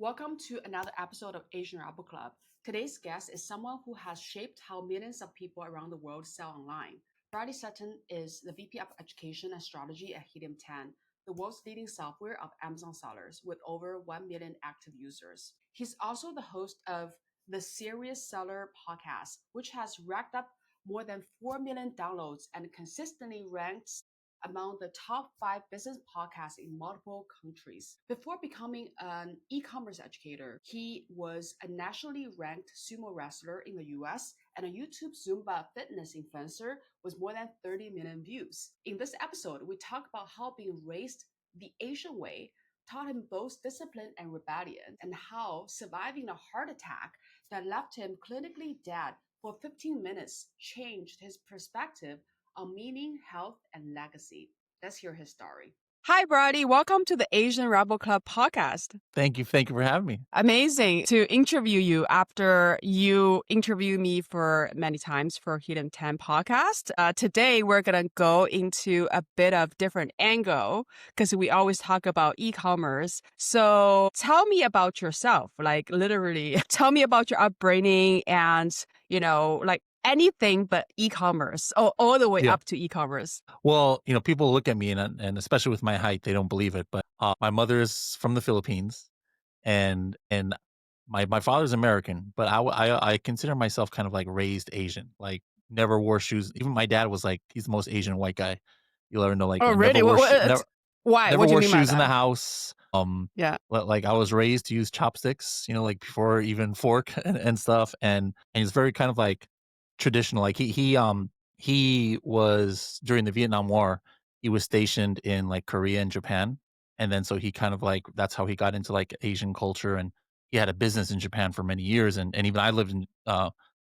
Welcome to another episode of Asian Rebel Club. Today's guest is someone who has shaped how millions of people around the world sell online. Bradley Sutton is the VP of Education and Strategy at Helium 10, the world's leading software of Amazon sellers with over 1 million active users. He's also the host of the Serious Seller podcast, which has racked up more than 4 million downloads and consistently ranks among the top 5 business podcasts in multiple countries. Before becoming an e-commerce educator, he was a nationally ranked sumo wrestler in the US and a YouTube Zumba fitness influencer with more than 30 million views. In this episode, we talk about how being raised the Asian way taught him both discipline and rebellion, and how surviving a heart attack that left him clinically dead for 15 minutes changed his perspective on meaning, health, and legacy. Let's hear his story. Hi, Brady. Welcome to the Asian Rebel Club podcast. Thank you. Thank you for having me. Amazing to interview you after you interviewed me for many times for Helium 10 podcast. Today, we're going to go into a bit of different angle because we always talk about e-commerce. So tell me about yourself, like literally tell me about your upbringing and, like anything but e-commerce, all the way up to e-commerce. Well, people look at me and especially with my height, they don't believe it. But my mother is from the Philippines, and my father's American. But I consider myself kind of like raised Asian. Like never wore shoes. Even my dad was like, he's the most Asian white guy you'll ever know. Like, oh really? Why? Never What do wore you mean shoes by in the that? house. Yeah. Like I was raised to use chopsticks. Like before even fork and stuff. And he's very kind of like traditional. Like he was during the Vietnam War, he was stationed in like Korea and Japan. And then so he kind of like that's how he got into like Asian culture, and he had a business in Japan for many years, and even I lived in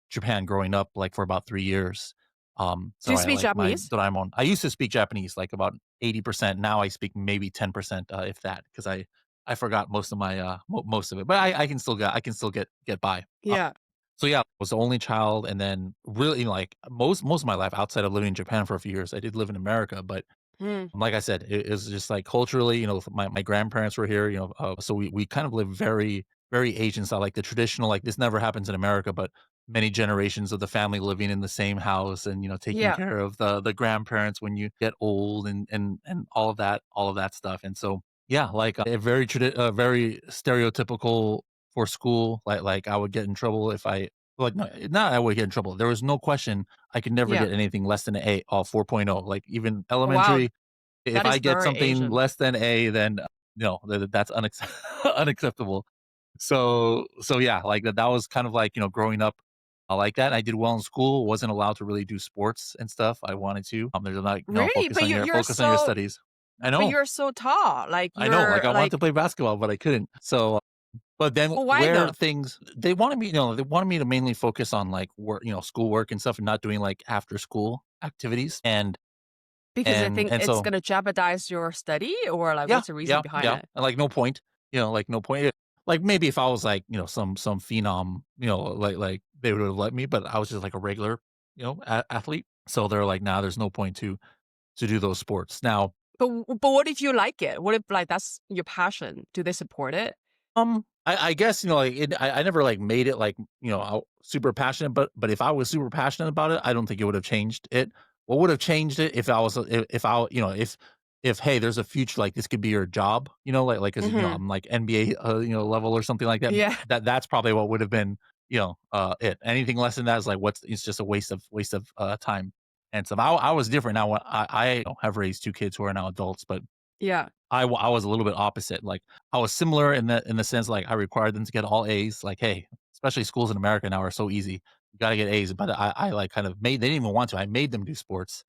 Japan growing up like for about 3 years. Do you So I speak like my Japanese? Doraemon. I used to speak Japanese like about 80%. Now I speak maybe 10%, if that, because I forgot most of my most of it, but I can still get by. Yeah. So yeah, I was the only child, and then really like most of my life outside of living in Japan for a few years, I did live in America. But like I said, it was just like culturally, my grandparents were here, so we kind of live very very Asian style, like the traditional, like this never happens in America, but many generations of the family living in the same house, and taking Yeah. care of the grandparents when you get old, and all of that stuff. And so yeah, like a very very stereotypical for school. Like I would get in trouble if I like no, not I would get in trouble. There was no question I could never Yeah. get anything less than an A or 4.0. Like even Wow. elementary, if That is I get very something Asian. less than A, then no, that's unacceptable. So yeah, like that was kind of like, growing up, I like that. I did well in school, wasn't allowed to really do sports and stuff. I wanted to. There's like, Really? focus on your studies. I But know. you're so tall. Like I know. Like you're I wanted like, to play basketball, but I couldn't. So but then well, why where though? things they wanted me to mainly focus on like work, schoolwork and stuff, and not doing like after school activities. Because I think And it's so gonna jeopardize your study, or like yeah, what's the reason yeah, behind yeah. it? And like no point, like no point. Like maybe if I was like, some phenom, like they would have let me, but I was just like a regular, athlete. So they're like, nah, there's no point to do those sports. Now, But what if you like it? What if like that's your passion? Do they support it? I guess, like I never like made it like, super passionate, but if I was super passionate about it, I don't think it would have changed it. What would have changed it if I was, if I, if, hey, there's a future, like this could be your job, cause Mm-hmm. I'm like NBA, level or something like that. Yeah. That's probably what would have been, it. Anything less than that is like, it's just a waste of time and stuff. I was different now. I have raised 2 kids who are now adults, but Yeah. I was a little bit opposite. Like I was similar in the sense like I required them to get all A's. Like, hey, especially schools in America now are so easy. You got to get A's. But I like kind of made they didn't even want to. I made them do sports.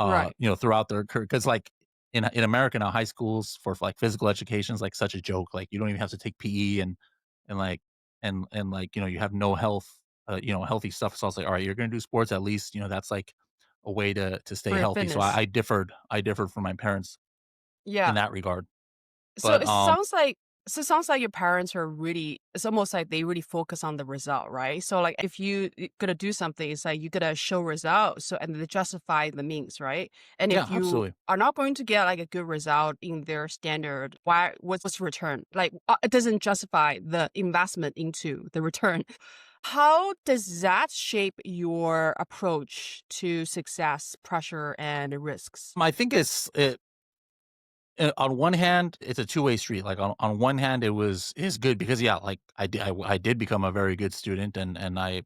Right. Throughout their career, because like in America now, high schools for like physical education is like such a joke. Like you don't even have to take PE, and like and like you have no health, healthy stuff. So I was like, all right, you're gonna do sports at least. That's like a way to stay For your healthy. So fitness. I differed from my parents in Yeah. that regard. So But it sounds like So it sounds like your parents are really, it's almost like they really focus on the result, right? So like if you gonna do something, it's like you gotta show results. So and they justify the means, right? And Yeah, if you absolutely. are not going to get like a good result in their standard, what's the return? Like it doesn't justify the investment into the return. How does that shape your approach to success, pressure, and risks? I think on one hand, it's a two-way street. Like on one hand, it's good because yeah, like I did become a very good student and I,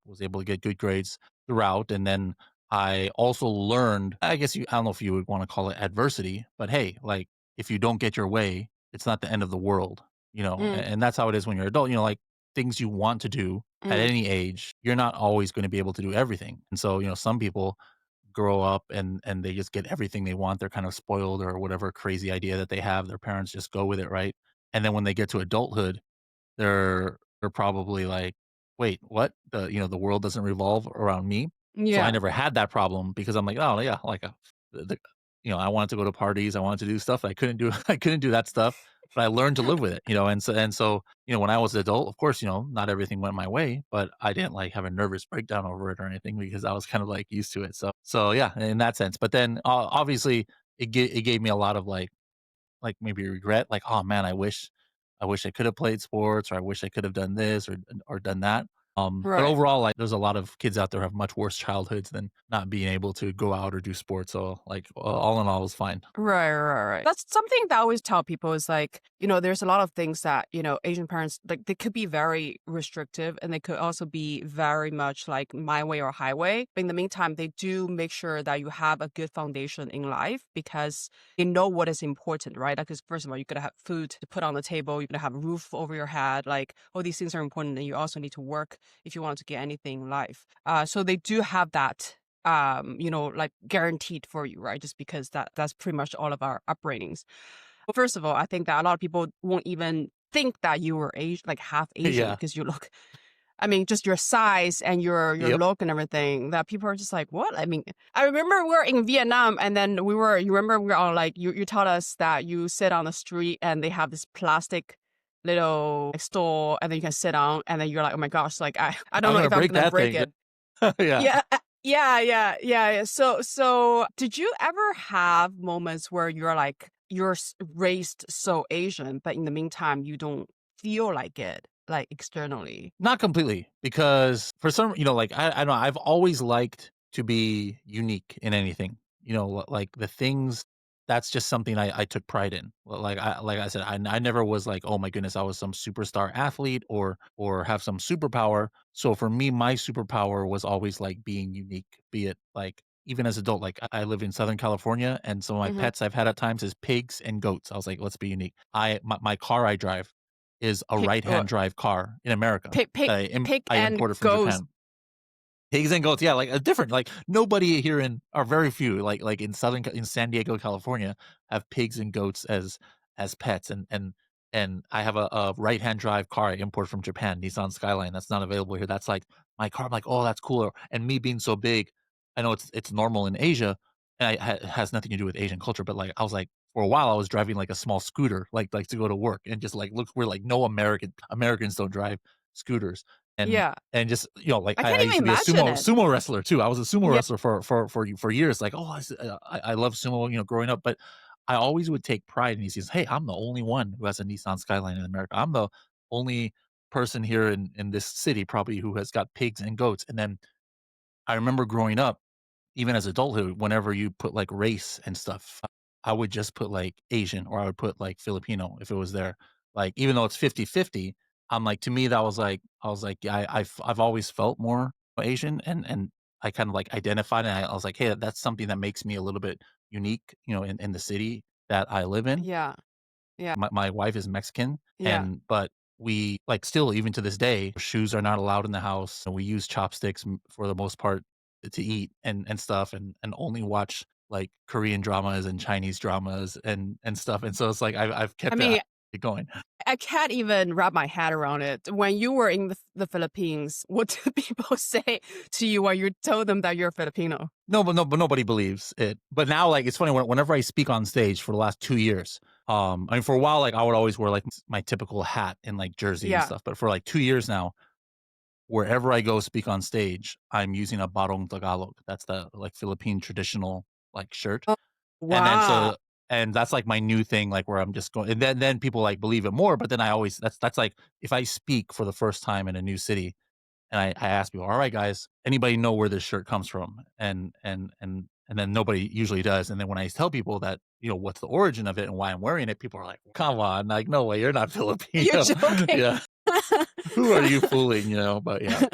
was able to get good grades throughout. And then I also learned, I don't know if you would want to call it adversity, but hey, like if you don't get your way, it's not the end of the world, Mm, and that's how it is when you're adult, like things you want to do at mm, any age, you're not always going to be able to do everything. And so, some people grow up and they just get everything they want. They're kind of spoiled or whatever crazy idea that they have. Their parents just go with it, right? And then when they get to adulthood, they're probably like, "Wait, what? The world doesn't revolve around me?" So I yeah. never had that problem because I'm like, "Oh, yeah, like, I wanted to go to parties, I wanted to do stuff I couldn't do I couldn't do that stuff, but I learned to live with it, and so, when I was an adult, of course, not everything went my way, but I didn't, like, have a nervous breakdown over it or anything because I was kind of, like, used to it, so yeah, in that sense, but then, obviously, it gave me a lot of, like, maybe regret, like, "Oh, man, I wish I could have played sports, or I wish I could have done this or done that." But Right. overall, like, there's a lot of kids out there who have much worse childhoods than not being able to go out or do sports, so, like, all in all, it was fine. Right. That's something that I always tell people is like, there's a lot of things that, Asian parents, like they could be very restrictive and they could also be very much like my way or highway. But in the meantime, they do make sure that you have a good foundation in life because they know what is important, right? Because first of all, you gotta have food to put on the table, you gotta have a roof over your head, like all these things are important and you also need to work if you want to get anything in life. So they do have that like guaranteed for you, right? Just because that's pretty much all of our upbringings. Well, first of all, I think that a lot of people won't even think that you were Asian, like half Asian, Yeah. because you look. I mean, just your size and your Yep. look and everything. That people are just like, what? I mean, I remember we were in Vietnam, and then we were. You remember we were on like you told us that you sit on the street and they have this plastic little store, and then you can sit on, and then you're like, oh my gosh, like I don't I'm know gonna if I'm break gonna that break thing. it. Yeah. Yeah, yeah. So did you ever have moments where you're like, raised so Asian, but in the meantime, you don't feel like it, like externally? Not completely, because for some like, I don't know, I've always liked to be unique in anything, like, the things that's just something I took pride in. Like I said, I never was like, "Oh my goodness, I was some superstar athlete or have some superpower." So for me, my superpower was always, like, being unique, be it, like, even as adult, like, I live in Southern California, and some of my Mm-hmm. pets I've had at times is pigs and goats. I was like, "Let's be unique." My car I drive is a Pick, right-hand drive car in America pick, pick, that pick, I and imported from goes. Japan. Pigs and goats, yeah, like, a different like, nobody here in or very few, like, in San Diego, California, have pigs and goats as pets, and I have a right-hand drive car I import from Japan, Nissan Skyline, that's not available here, that's, like, my car, I'm like, "Oh, that's cooler," and me being so big, I know it's normal in Asia, and it has nothing to do with Asian culture, but, like, I was like for a while, I was driving, like, a small scooter, like, to go to work, and just, like, look, we're like, no Americans don't drive scooters, and Yeah, and just, like, I I can't used to even be a imagine it. sumo wrestler too. I was a sumo Yeah, wrestler for years, like, I love sumo, growing up, but I always would take pride in these things. "Hey, I'm the only one who has a Nissan Skyline in America. I'm the only person here in this city probably who has got pigs and goats." And then I remember growing up, even as adulthood, whenever you put, like, race and stuff, I would just put, like, Asian, or I would put, like, Filipino if it was there. Like, even though it's 50-50, I'm like, to me, that was like I was like, yeah, I've always felt more Asian, and I kind of, like, identified, and I was like, "Hey, that's something that makes me a little bit unique, in the city that I live in." yeah, yeah, My wife is Mexican, yeah. but we like, still, even to this day, shoes are not allowed in the house, and we use chopsticks for the most part to eat and stuff, and only watch, like, Korean dramas and Chinese dramas and stuff, and so it's like I've I kept mean, it going. I can't even wrap my head around it. When you were in the Philippines, what do people say to you when you told them that you're Filipino? No, but nobody believes it. But now, like, it's funny, whenever I speak on stage for the last 2 years, I mean, for a while, like I would always wear like my typical hat and like jersey and Yeah. stuff. But for like 2 years now, wherever I go speak on stage, I'm using a barong Tagalog. That's the like Philippine traditional like shirt. Oh, And then wow. so and that's like my new thing, like where I'm just going, and then people like believe it more. But then I always that's like if I speak for the first time in a new city, and I ask people, all right, guys, anybody know where this shirt comes from? And then nobody usually does. And then when I tell people that, what's the origin of it and why I'm wearing it, people are like, come on, like, no way, you're not You're Filipino. joking. Yeah. Who are you fooling? But yeah.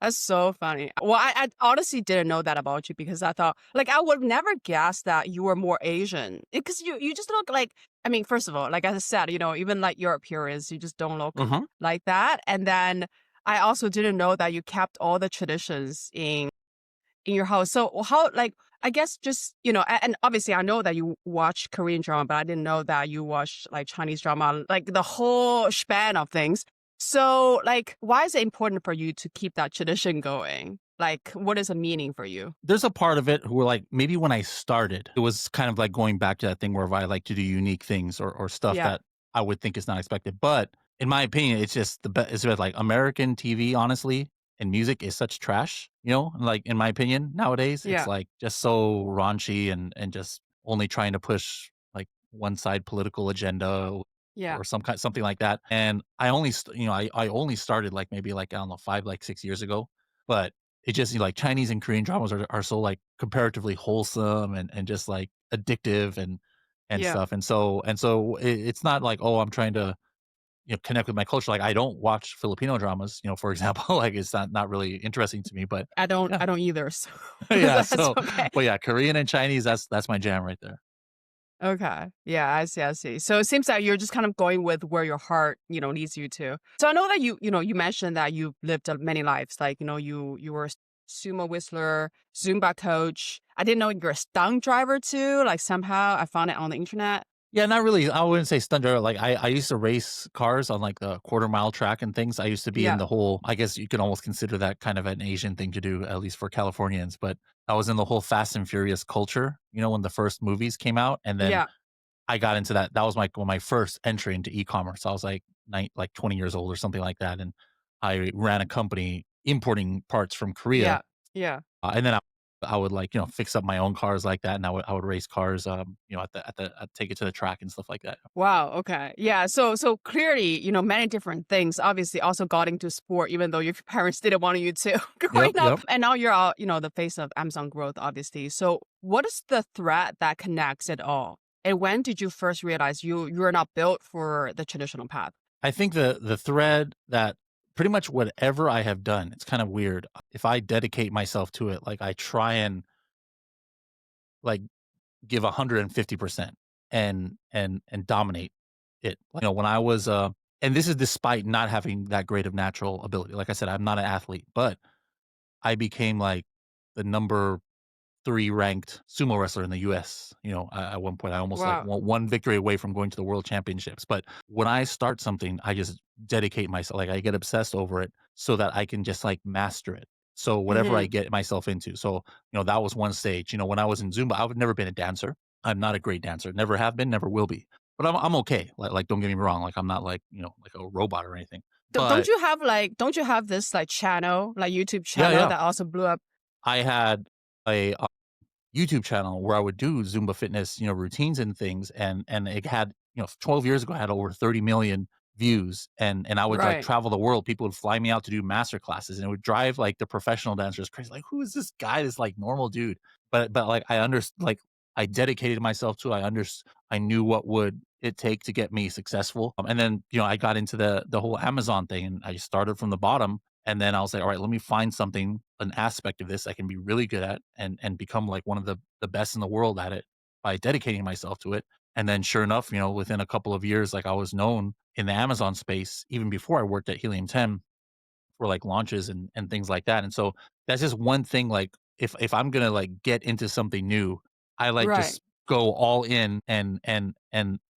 That's so funny. Well, I honestly didn't know that about you because I thought, like, I would never guess that you were more Asian because you just look like, I mean, first of all, like I said, even like your appearance, you just don't look Hmm. like that. And then I also didn't know that you kept all the traditions in your house. So how, like, I guess just, and obviously I know that you watch Korean drama, but I didn't know that you watch like Chinese drama, like the whole span of things. So like, why is it important for you to keep that tradition going? Like, what is the meaning for you? There's a part of it where like maybe when I started, it was kind of like going back to that thing where if I like to do unique things or stuff Yeah. that I would think is not expected. But in my opinion, it's just the best. It's about like American TV, honestly, and music is such trash. Like in my opinion, nowadays it's Yeah. like just so raunchy and just only trying to push like one side political agenda Yeah. or something like that. And I only I only started like maybe like I don't know 5 like 6 years ago, but it just like Chinese and Korean dramas are so like comparatively wholesome and just like addictive and Yeah. stuff. And so it's not like, oh, I'm trying to connect with my culture. Like I don't watch Filipino dramas, for example. Like it's not really interesting to me. But yeah, I don't either. So yeah. that's So, okay. but yeah, Korean and Chinese, that's my jam right there. Okay. Yeah, I see, I see. So it seems that you're just kind of going with where your heart, leads you to. So I know that you mentioned that you've lived many lives. Like, you were a sumo whistler, Zumba coach. I didn't know you're a stunt driver too. Like somehow I found it on the internet. Yeah, not really. I wouldn't say stunt driver. Like I used to race cars on like the quarter-mile track and things. I used to be in Yeah. the whole, I guess you can almost consider that kind of an Asian thing to do, at least for Californians. But I was in the whole Fast and Furious culture, when the first movies came out. And then Yeah. I got into that. That was my first entry into e-commerce. I was like 20 years old or something like that. And I ran a company importing parts from Korea. Yeah. Yeah. And then I would like, fix up my own cars like that. And I would race cars, I'd take it to the track and stuff like that. Wow. Okay. Yeah. So clearly, many different things obviously also got into sport, even though your parents didn't want you to growing Yep. up. Yep. And now you're all, the face of Amazon growth, obviously. So what is the thread that connects it all? And when did you first realize you're not built for the traditional path? I think the thread that pretty much whatever I have done, it's kind of weird. If I dedicate myself to it, like I try and like give 150% and dominate it. When I was and this is despite not having that great of natural ability. Like I said, I'm not an athlete, but I became like the number 3 ranked sumo wrestler in the US. At one point I almost like Wow. one victory away from going to the world championships. But when I start something, I just dedicate myself. Like I get obsessed over it so that I can just like master it. So whatever I Mm-hmm. get myself into. So, that was one stage. When I was in Zumba, I've never been a dancer. I'm not a great dancer. Never have been, never will be. But I'm okay. Like don't get me wrong. Like I'm not like, like a robot or anything. Don't But you have don't you have this like channel, like YouTube yeah, channel yeah. that also blew up? I had a YouTube channel where I would do Zumba fitness, routines and things, and it had, 12 years ago, I had over 30 million views, and I would like Right. travel the world. People would fly me out to do master classes, and it would drive like the professional dancers crazy. Like, who is this guy? This like normal dude. But like like I dedicated myself to. I knew what would it take to get me successful. And then I got into the whole Amazon thing, and I started from the bottom. And then I was like, all right, let me find something, an aspect of this I can be really good at and become like one of the best in the world at it by dedicating myself to it. And then sure enough, within a couple of years, like I was known in the Amazon space, even before I worked at Helium 10 for like launches and things like that. And so that's just one thing. Like if I'm gonna like get into something new, I like Right. just go all in and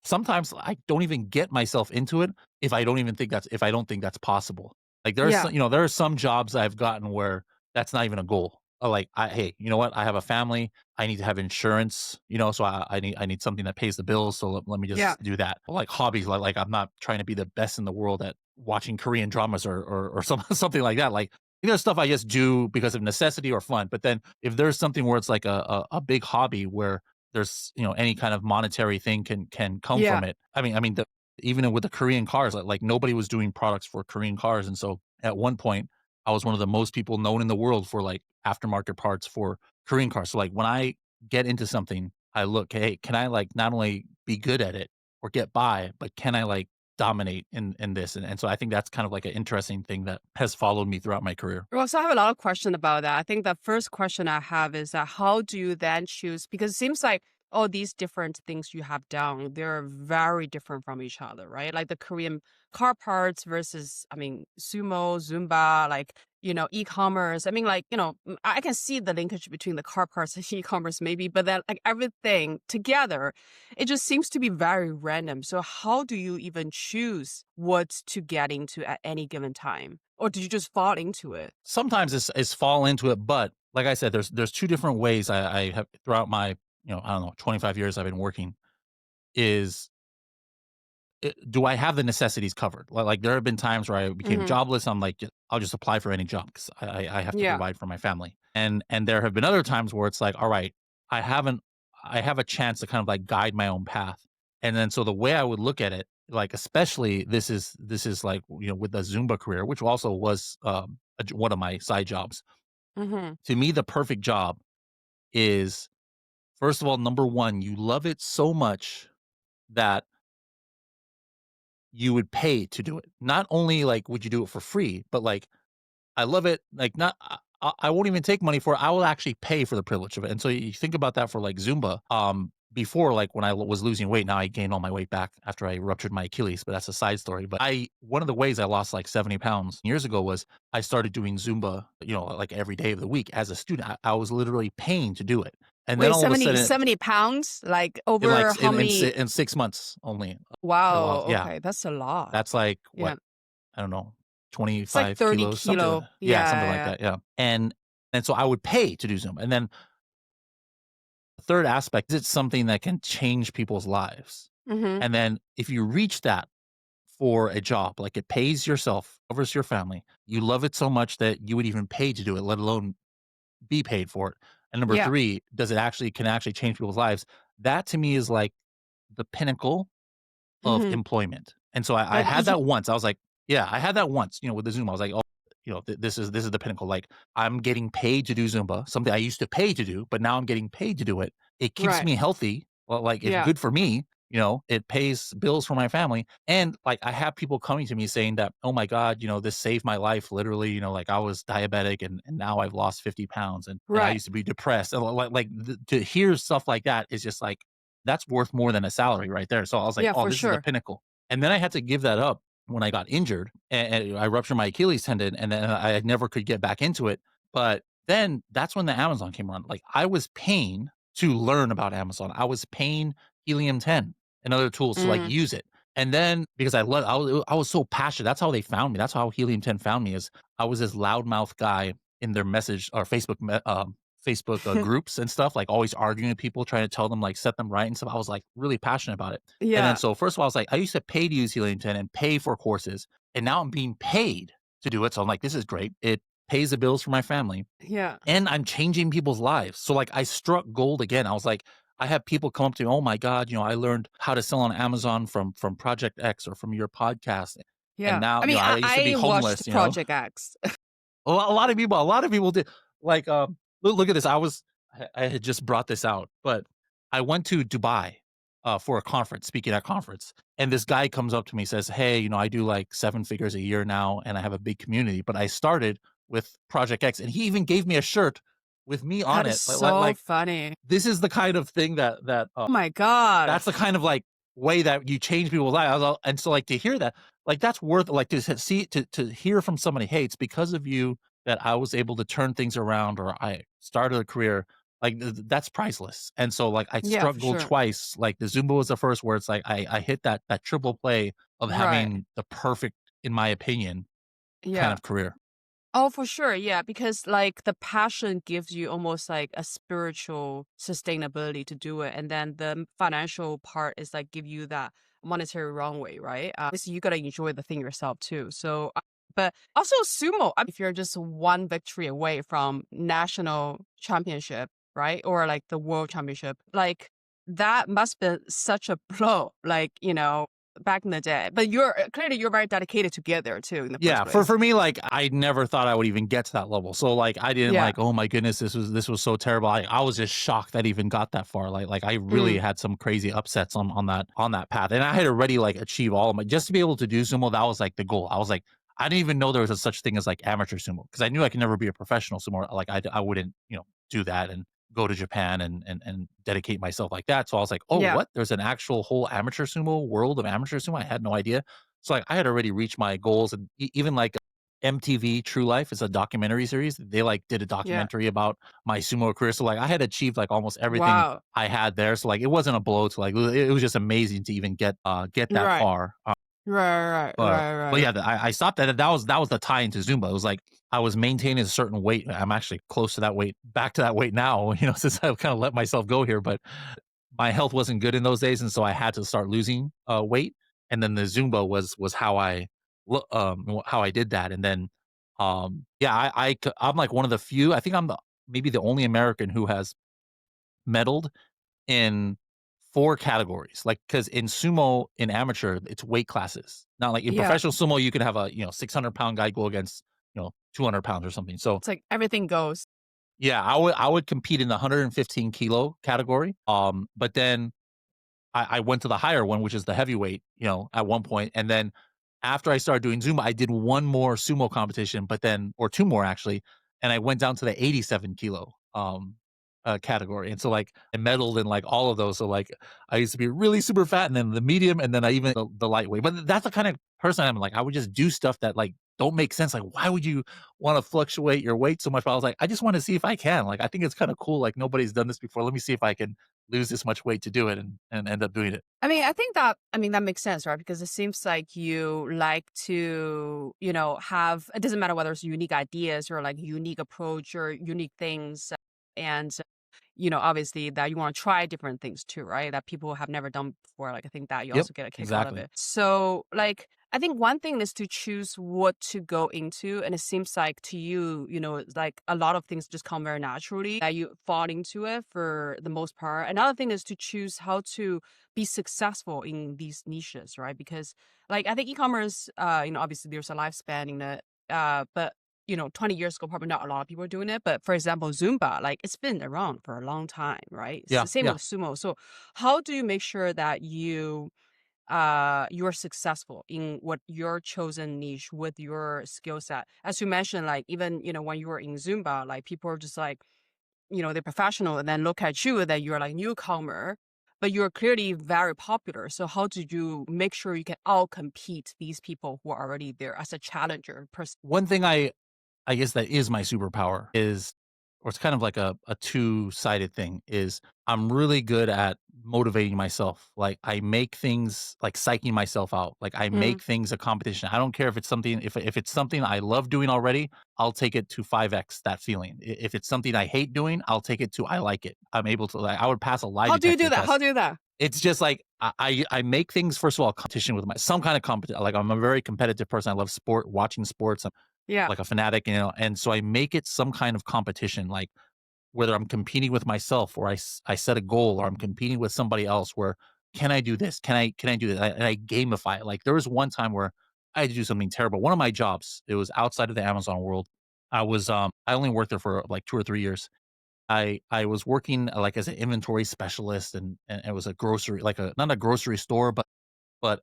sometimes I don't even get myself into it if I don't think that's possible. Like Yeah. there are some jobs I've gotten where that's not even a goal. like, hey, you know what? I have a family. I need to have insurance, so I need something that pays the bills. So let me Yeah. just do that. Like hobbies, like I'm not trying to be the best in the world at watching Korean dramas or something like that. Like there's stuff I just do because of necessity or fun. But then if there's something where it's like a big hobby where there's any kind of monetary thing can come Yeah. from it. I mean, even with the Korean cars, like nobody was doing products for Korean cars, and so at one point I was one of the most people known in the world for like aftermarket parts for Korean cars. So like when I get into something, I look, hey, can I like not only be good at it or get by, but can I like dominate in this? And so I think that's kind of like an interesting thing that has followed me throughout my career. Well, so I have a lot of questions about that. I think the first question I have is that how do you then choose? Because it seems like all these different things you have done, they're very different from each other, right? Like the Korean car parts versus, I mean, Sumo, Zumba, like, e-commerce. I mean, like, I can see the linkage between the car parts and e-commerce maybe, but then like everything together, it just seems to be very random. So how do you even choose what to get into at any given time? Or did you just fall into it? Sometimes it's fall into it, but like I said, there's two different ways I have throughout my, I don't know, 25 years I've been working is do I have the necessities covered? Like there have been times where I became Hmm. jobless. I'm like, I'll just apply for any job because I have to Yeah. provide for my family. And there have been other times where it's like, all right, I haven't I have a chance to kind of like guide my own path. And then so the way I would look at it, like especially this is like with the Zumba career, which also was one of my side jobs. Hmm. To me, the perfect job is first of all, number one, you love it so much that you would pay to do it. Not only, like, would you do it for free, but, like, I love it, like, not I won't even take money for it, I will actually pay for the privilege of it, and so you think about that for, like, Zumba, before, like, when I was losing weight, now I gained all my weight back after I ruptured my Achilles, but that's a side story, but one of the ways I lost, like, 70 pounds years ago was I started doing Zumba, like, every day of the week as a student. I was literally paying to do it, and then Wait, all of a 70, sudden, 70 pounds? Like in, like, over how many? in 6 months only, I Wow. lost, yeah. Okay. That's a lot. That's like Yeah. what? I don't know, It's like 25 30 kilos, something kilo. yeah, something like Yeah. that, yeah. And so I would pay to do Zumba. And then the third aspect is it's something that can change people's lives. Yeah. Hmm. And then if you reach that for a job, like it pays yourself, covers your family, you love it so much that you would even pay to do it, let alone be paid for it. And number Yeah. 3, does it actually can actually change people's lives? That to me is like the pinnacle of Hmm. employment. And so I And had did you? that once. I was like, yeah, I had that once, with the Zoom. I was like, oh, this is the pinnacle. Like I'm getting paid to do Zumba, something I used to pay to do, but now I'm getting paid to do it. It keeps Right. me healthy. Well, like it's Yeah. good for me. It pays bills for my family. And like I have people coming to me saying that, oh my God, this saved my life. Literally, like I was diabetic and now I've lost 50 pounds and I Right. used to be depressed. And to hear stuff like that is just like, that's worth more than a salary right there. So I was like, Yeah, oh, for this is the sure. pinnacle. And then I had to give that up when I got injured and I ruptured my Achilles tendon and then I never could get back into it. But then that's when the Amazon came around. Like I was paying to learn about Amazon. I was paying Helium 10 and other tools to like Mm. use it. And then because I was so passionate. That's how they found me. That's how Helium 10 found me is I was this loudmouth guy in their message or Facebook groups and stuff, like always arguing with people, trying to tell them like set them right and stuff. I was like really passionate about it. And then Yeah. so first of all, I was like, I used to pay to use Helium 10 and pay for courses. And now I'm being paid to do it. So I'm like, this is great. It pays the bills for my family Yeah. and I'm changing people's lives. So like I struck gold again. I was like, I have people come up to me, oh my God, I learned how to sell on Amazon from Project X or from your podcast. And Yeah. now, I mean, I used to be I homeless, watched Project X. a lot of people did. Like, look at this. I had just brought this out, but I went to Dubai for a conference, speaking at a conference, and this guy comes up to me, says, "Hey, I do like 7 figures a year now, and I have a big community, but I started with Project X," and he even gave me a shirt with me on That is it. so funny. This is the kind of thing Oh my God. that's the kind of like way that you change people's lives. And so like to hear that, like that's worth like to hear from somebody, hey, it's because of you that I was able to turn things around or I started a career. Like that's priceless. And so like I Yeah, struck for gold sure. twice. Like the Zumba was the first where it's like I hit that triple play of Right. having the perfect, in my opinion, kind Yeah. of career. Oh, for sure. Yeah. Because like the passion gives you almost like a spiritual sustainability to do it. And then the financial part is like give you that monetary runway, right? Obviously, you got to enjoy the thing yourself too. So, but also sumo, if you're just one victory away from national championship, right? Or like the world championship, like that must be such a blow, like, back in the day. But you're very dedicated to get there too in the first Yeah, for place. for me, like I never thought I would even get to that level. So like I didn't Yeah. like, oh my goodness, this was so terrible. I was just shocked that I even got that far. Like I really Mm, had some crazy upsets on that path. And I had already like achieved all of my just to be able to do sumo, that was like the goal. I was like, I didn't even know there was a such thing as like amateur sumo because I knew I could never be a professional sumo. Like I wouldn't, do that and go to Japan and dedicate myself like that. So I was like, oh, yeah. what? There's an actual whole amateur sumo world of amateur sumo. I had no idea. So like I had already reached my goals, and even like MTV True Life is a documentary series. They like did a Yeah. documentary about my sumo career. So like I had achieved like almost everything Wow. I had there. So like it wasn't a blow to like it was just amazing to even get that Right. far. Right, right, But right, but right. yeah, I stopped at it. That was the tie into Zumba. It was like I was maintaining a certain weight. I'm actually close to that weight, back to that weight now. Since I've kind of let myself go here, but my health wasn't good in those days, and so I had to start losing weight. And then the Zumba was how I did that. And then yeah, I'm like one of the few. I think I'm maybe the only American who has medaled in 4 categories. Like because in sumo in amateur it's weight classes. Not like in Yeah. professional sumo you could have a 600-pound guy go against 200 pounds or something. So It's like everything goes. yeah, I would compete in the 115 kilo category. But then I went to the higher one, which is the heavyweight, at one point. And then after I started doing Zumba, I did one more sumo competition, but then, or two more actually. And I went down to the 87 kilo category. And so like I medaled in like all of those. So like I used to be really super fat and then the medium and then I even the lightweight. But that's the kind of person I'm like, I would just do stuff that like don't make sense. Like, why would you want to fluctuate your weight so much? But I was like, I just want to see if I can. Like, I think it's kind of cool. Like nobody's done this before. Let me see if I can lose this much weight to do it and end up doing it. I mean, that makes sense, right? Because it seems like you like to, have, it doesn't matter whether it's unique ideas or like unique approach or unique things. And obviously that you want to try different things too, right? That people have never done before. Like, I think that you Yep, also get a kick out of exactly. it. So, like, I think one thing is to choose what to go into. And it seems like to you, it's like a lot of things just come very naturally that you fall into it for the most part. Another thing is to choose how to be successful in these niches, right? Because, like, I think e-commerce, obviously there's a lifespan in it. But 20 years ago, probably not a lot of people are doing it. But for example, Zumba, like it's been around for a long time, right? It's Yeah, the same yeah. with sumo. So how do you make sure that you're successful in what your chosen niche with your skill set? As you mentioned, like even, when you were in Zumba, like people are just like, they're professional and then look at you that you're like newcomer, but you're clearly very popular. So how did you make sure you can outcompete these people who are already there as a challenger person? One thing I guess that is my superpower is, or it's kind of like a two-sided thing, is I'm really good at motivating myself. Like I make things like psyching myself out. Like I Mm, make things a competition. I don't care if it's something, if it's something I love doing already, I'll take it to 5x that feeling. If it's something I hate doing, I'll take it to I like it. I'm able to like I would pass a lie how do you do detector that? How test. do you do that? It's just like I make things first of all competition with my some kind of competition. Like I'm a very competitive person. I love watching sports. Yeah. Like a fanatic, and so I make it some kind of competition, like whether I'm competing with myself or I set a goal or I'm competing with somebody else where can I do this? Can I do that? And I gamify it. Like there was one time where I had to do something terrible. One of my jobs, it was outside of the Amazon world. I only worked there for like 2 or 3 years. I was working like as an inventory specialist and it was a grocery, like a not a grocery store, but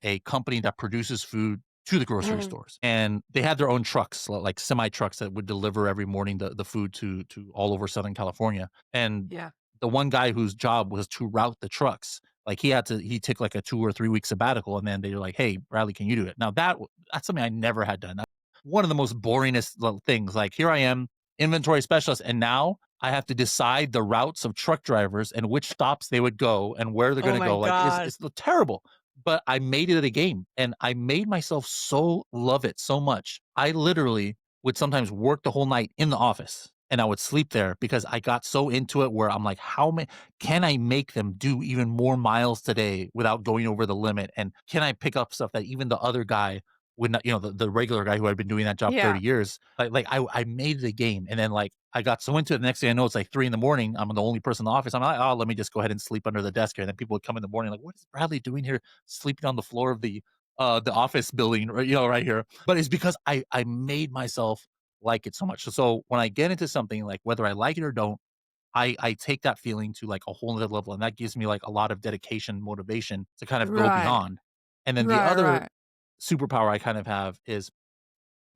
a company that produces food to the grocery Mm, stores. And they had their own trucks, like semi trucks that would deliver every morning the food to all over Southern California. And yeah. the one guy whose job was to route the trucks, like he took like a 2 or 3 week sabbatical and then they were like, "Hey, Bradley, can you do it?" Now that's something I never had done. One of the most boringest little things. Like here I am, inventory specialist, and now I have to decide the routes of truck drivers and which stops they would go and where they're Oh going to my go. Like God. it's terrible. But I made it a game and I made myself so love it so much. I literally would sometimes work the whole night in the office and I would sleep there because I got so into it where I'm like, how can I make them do even more miles today without going over the limit? And can I pick up stuff that even the other guy would not, the regular guy who had been doing that job Yeah. 30 years, I made it a game. And then like I got so into it, the next thing I know, it's like 3 a.m. I'm the only person in the office. I'm like, oh, let me just go ahead and sleep under the desk here. And then people would come in the morning like, what is Bradley doing here? Sleeping on the floor of the office building, right, right here. But it's because I made myself like it so much. So when I get into something, like whether I like it or don't, I take that feeling to like a whole other level. And that gives me like a lot of dedication, motivation to kind of go Right. beyond. And then the Right. other Right. superpower I kind of have is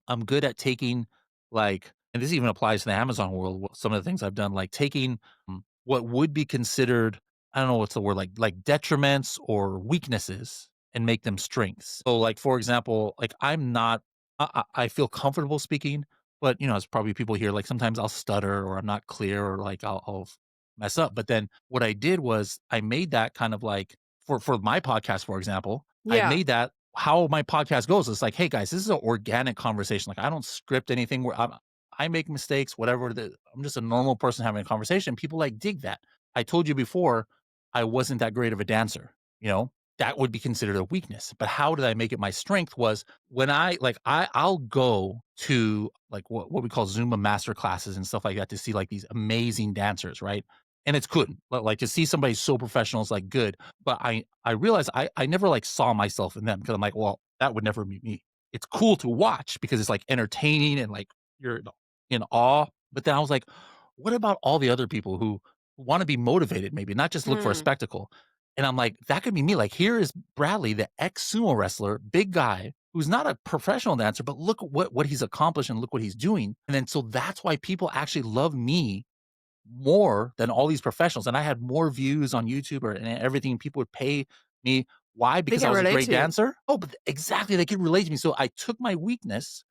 I'm good at taking like, and this even applies to the Amazon world. Some of the things I've done, like taking what would be considered, I don't know what's the word, like detriments or weaknesses and make them strengths. So, like for example, like I'm not, I feel comfortable speaking, but as probably people hear, like sometimes I'll stutter or I'm not clear or like I'll mess up. But then what I did was I made that kind of like for my podcast, for example, I Yeah. made that how my podcast goes. It's like, hey guys, this is an organic conversation. Like I don't script anything where I make mistakes, whatever. I'm just a normal person having a conversation. People like dig that. I told you before, I wasn't that great of a dancer. That would be considered a weakness. But how did I make it my strength was when I'll go to like what we call Zumba master classes and stuff like that to see like these amazing dancers, right? And it's good. Like to see somebody so professional is like good. But I realized I never like saw myself in them because I'm like, well, that would never be me. It's cool to watch because it's like entertaining and like you're in awe. But then I was like, what about all the other people who want to be motivated, maybe not just look for a Mm. spectacle? And I'm like, that could be me. Like, here is Bradley, the ex sumo wrestler, big guy, who's not a professional dancer, but look at what he's accomplished and look what he's doing. And then so that's why people actually love me more than all these professionals. And I had more views on YouTube and everything. People would pay me. Why? They Because I can was a relate great to you. dancer? Oh, but exactly. They could relate to me. So I took my weakness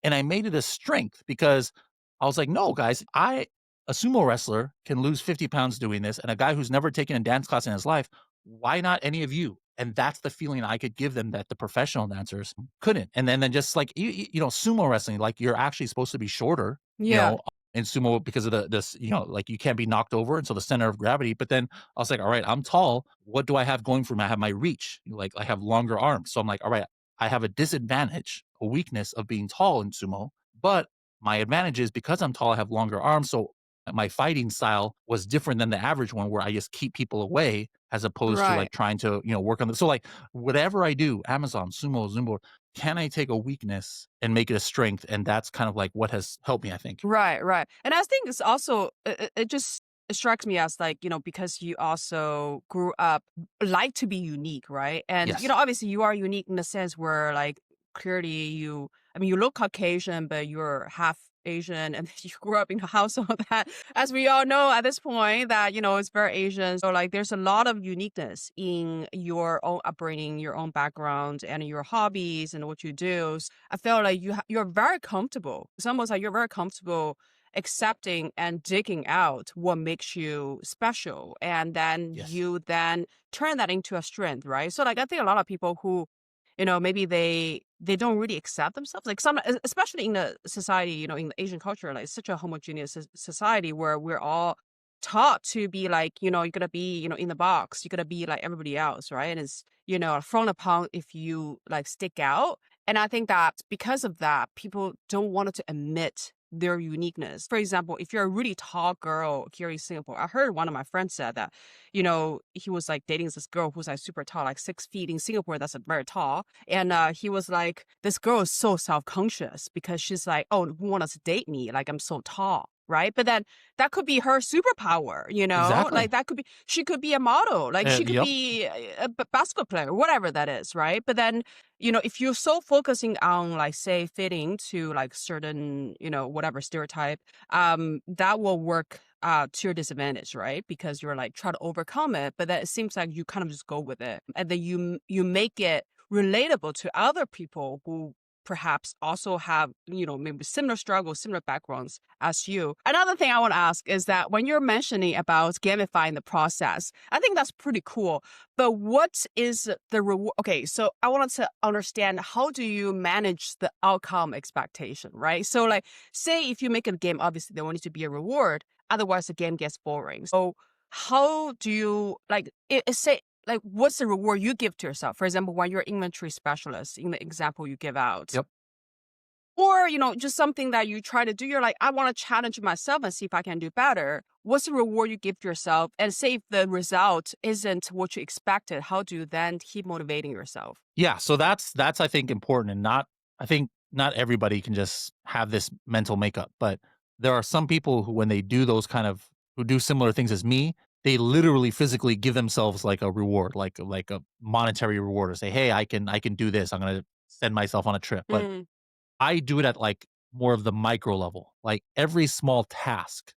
and I made it a strength because I was like, no, guys, a sumo wrestler, can lose 50 pounds doing this. And a guy who's never taken a dance class in his life, why not any of you? And that's the feeling I could give them that the professional dancers couldn't. And then just like, sumo wrestling, like you're actually supposed to be shorter, Yeah. in sumo because of like you can't be knocked over. And so the center of gravity. But then I was like, all right, I'm tall. What do I have going for me? I have my reach. Like I have longer arms. So I'm like, all right, I have a disadvantage, a weakness of being tall in sumo, but my advantage is because I'm tall, I have longer arms. So my fighting style was different than the average one where I just keep people away as opposed to like Right. trying to, work on the, so like whatever I do, Amazon, sumo, Zumba, can I take a weakness and make it a strength? And that's kind of like what has helped me, I think. Right. Right. And I think it's also it just it strikes me as like, because you also grew up like to be unique, right? And Yes. obviously you are unique in the sense where like clearly you look Caucasian, but you're half Asian and you grew up in a household that, as we all know at this point, that, it's very Asian. So like there's a lot of uniqueness in your own upbringing, your own background and your hobbies and what you do. I feel like you're very comfortable. It's almost like you're very comfortable accepting and digging out what makes you special. And then Yes. you then turn that into a strength, right? So like I think a lot of people who, maybe they don't really accept themselves. Like some, especially in the society, in the Asian culture, like it's such a homogeneous society where we're all taught to be like, you're gonna be, in the box, you're gonna be like everybody else, right? And it's, frowned upon if you like stick out. And I think that because of that, people don't want to admit their uniqueness. For example, if you're a really tall girl here in Singapore, I heard one of my friends said that, he was like dating this girl who's like super tall, like 6 feet in Singapore. That's very tall. And he was like, this girl is so self-conscious because she's like, oh, who wants to date me? Like I'm so tall. Right. But then that could be her superpower, Exactly. like that could be, she could be a model, like she could Yep. be a basketball player, whatever that is. Right. But then, if you're so focusing on like, say, fitting to like certain, whatever stereotype, that will work to your disadvantage, right? Because you're like try to overcome it, but then it seems like you kind of just go with it. And then you make it relatable to other people who perhaps also have, maybe similar struggles, similar backgrounds as you. Another thing I want to ask is that when you're mentioning about gamifying the process, I think that's pretty cool. But what is the reward? Okay, so I wanted to understand, how do you manage the outcome expectation, right? So like, say if you make a game, obviously there will need to be a reward. Otherwise, the game gets boring. So how do you say, like, what's the reward you give to yourself? For example, when you're inventory specialist in the example you give out. Yep. Or, just something that you try to do, you're like, I want to challenge myself and see if I can do better. What's the reward you give to yourself? And say if the result isn't what you expected, how do you then keep motivating yourself? Yeah, so that's I think important, and I think not everybody can just have this mental makeup, but there are some people who, when they do those who do similar things as me, they literally physically give themselves like a reward, like a monetary reward, or say, "Hey, I can do this. I'm going to send myself on a trip." But Mm, I do it at like more of the micro level. Like every small task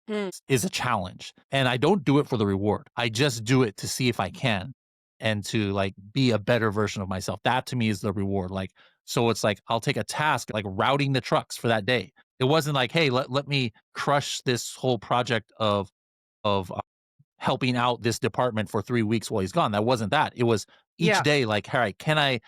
mm, is a challenge, and I don't do it for the reward. I just do it to see if I can, and to like be a better version of myself. That to me is the reward. Like, so it's like I'll take a task like routing the trucks for that day. It wasn't like, hey, let me crush this whole project of helping out this department for 3 weeks while he's gone. That wasn't that. It was each yeah. day like, all right, can I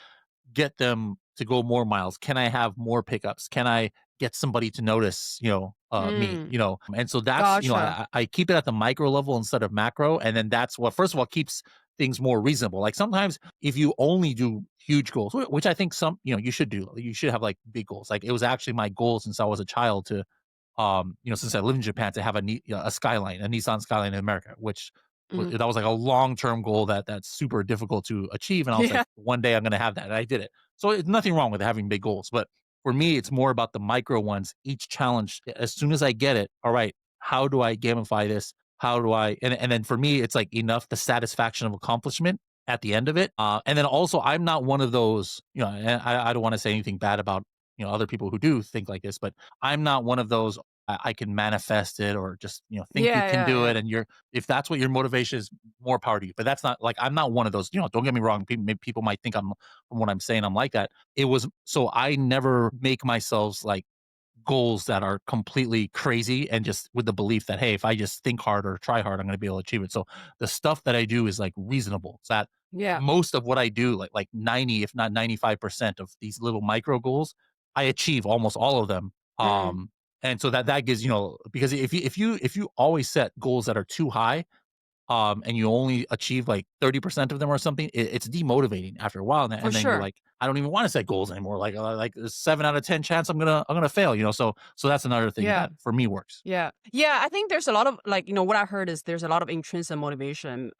get them to go more miles? Can I have more pickups? Can I get somebody to notice, me, Mm, And so that's, gotcha. I keep it at the micro level instead of macro. And then that's what, first of all, keeps things more reasonable. Like sometimes if you only do huge goals, which I think you should do, you should have like big goals. Like it was actually my goal since I was a child to, since I live in Japan, to have a Skyline, a Nissan Skyline in America, which Mm, that was like a long-term goal that's super difficult to achieve. And I was like, yeah. one day I'm going to have that. And I did it. So it's nothing wrong with having big goals. But for me, it's more about the micro ones. Each challenge, as soon as I get it, all right, how do I gamify this? How do I, and then for me, it's like enough, the satisfaction of accomplishment at the end of it. And then also, I'm not one of those, and I don't want to say anything bad about, other people who do think like this, but I'm not one of those, I can manifest it, or just, think you Yeah, can yeah, do it. yeah. And if that's what your motivation is, more power to you. But that's not like, I'm not one of those, don't get me wrong. People might think from what I'm saying, I'm like that. It was, so I never make myself like goals that are completely crazy, and just with the belief that, hey, if I just think hard or try hard, I'm going to be able to achieve it. So the stuff that I do is like reasonable. So that Yeah. most of what I do, like 90, if not 95% of these little micro goals, I achieve almost all of them. Mm, And so that gives, because if you always set goals that are too high, and you only achieve like 30% of them or something, it's demotivating after a while. for And then you're sure. like, I don't even want to set goals anymore. Like there's 7 out of 10 chance I'm gonna fail. So that's another thing Yeah. that for me works. Yeah. Yeah. I think there's a lot of, like, what I heard is there's a lot of intrinsic motivation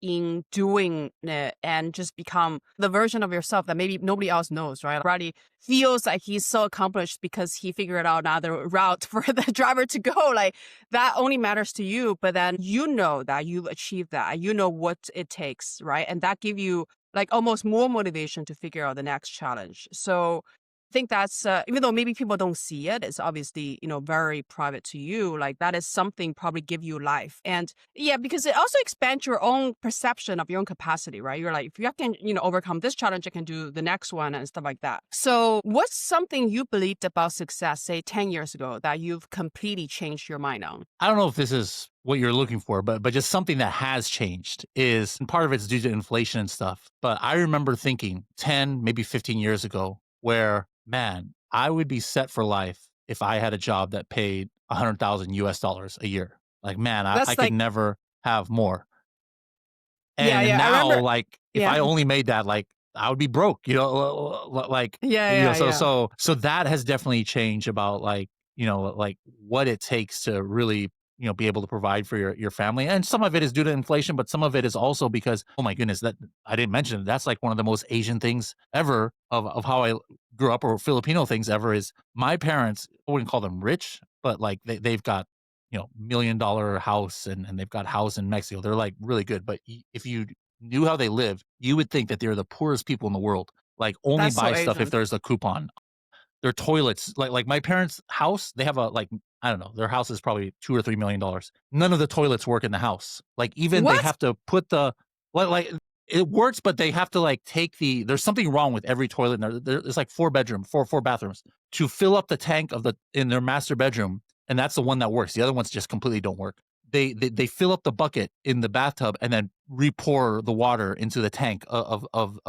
in doing it, and just become the version of yourself that maybe nobody else knows, right? Brady feels like he's so accomplished because he figured out another route for the driver to go. Like, that only matters to you, but then you know that you achieved that. You know what it takes, right? And that give you like almost more motivation to figure out the next challenge. So I think that's even though maybe people don't see it, it's obviously, very private to you. Like, that is something probably give you life. And yeah, because it also expands your own perception of your own capacity, right? You're like, if you can, overcome this challenge, I can do the next one and stuff like that. So what's something you believed about success, say 10 years ago, that you've completely changed your mind on? I don't know if this is what you're looking for, but just something that has changed is, and part of it's due to inflation and stuff. But I remember thinking 10, maybe 15 years ago, where, man, I would be set for life if I had a job that paid 100,000 US dollars a year. Like, man, I That's could like, never have more. yeah, And yeah. I now, remember. like, if Yeah. I only made that, like, I would be broke, like, Yeah, yeah, so, yeah. that has definitely changed about like, like what it takes to really, be able to provide for your family. And some of it is due to inflation, but some of it is also because, oh my goodness, that I didn't mention it. That's like one of the most Asian things ever of how I grew up, or Filipino things ever, is my parents, I wouldn't call them rich, but like they've got, $1 million house, and they've got house in Mexico. They're like really good. But if you knew how they live, you would think that they're the poorest people in the world. Like, only That's so buy stuff if Asian. there's a coupon. Their toilets, like my parents' house, they have a like, I don't know, their house is probably $2 or $3 million. None of the toilets work in the house. Like, even they What? have to put the like it works, but they have to like take there's something wrong with every toilet in there. There's like four bathrooms to fill up the tank in their master bedroom. And that's the one that works. The other ones just completely don't work. They fill up the bucket in the bathtub and then re-pour the water into the tank of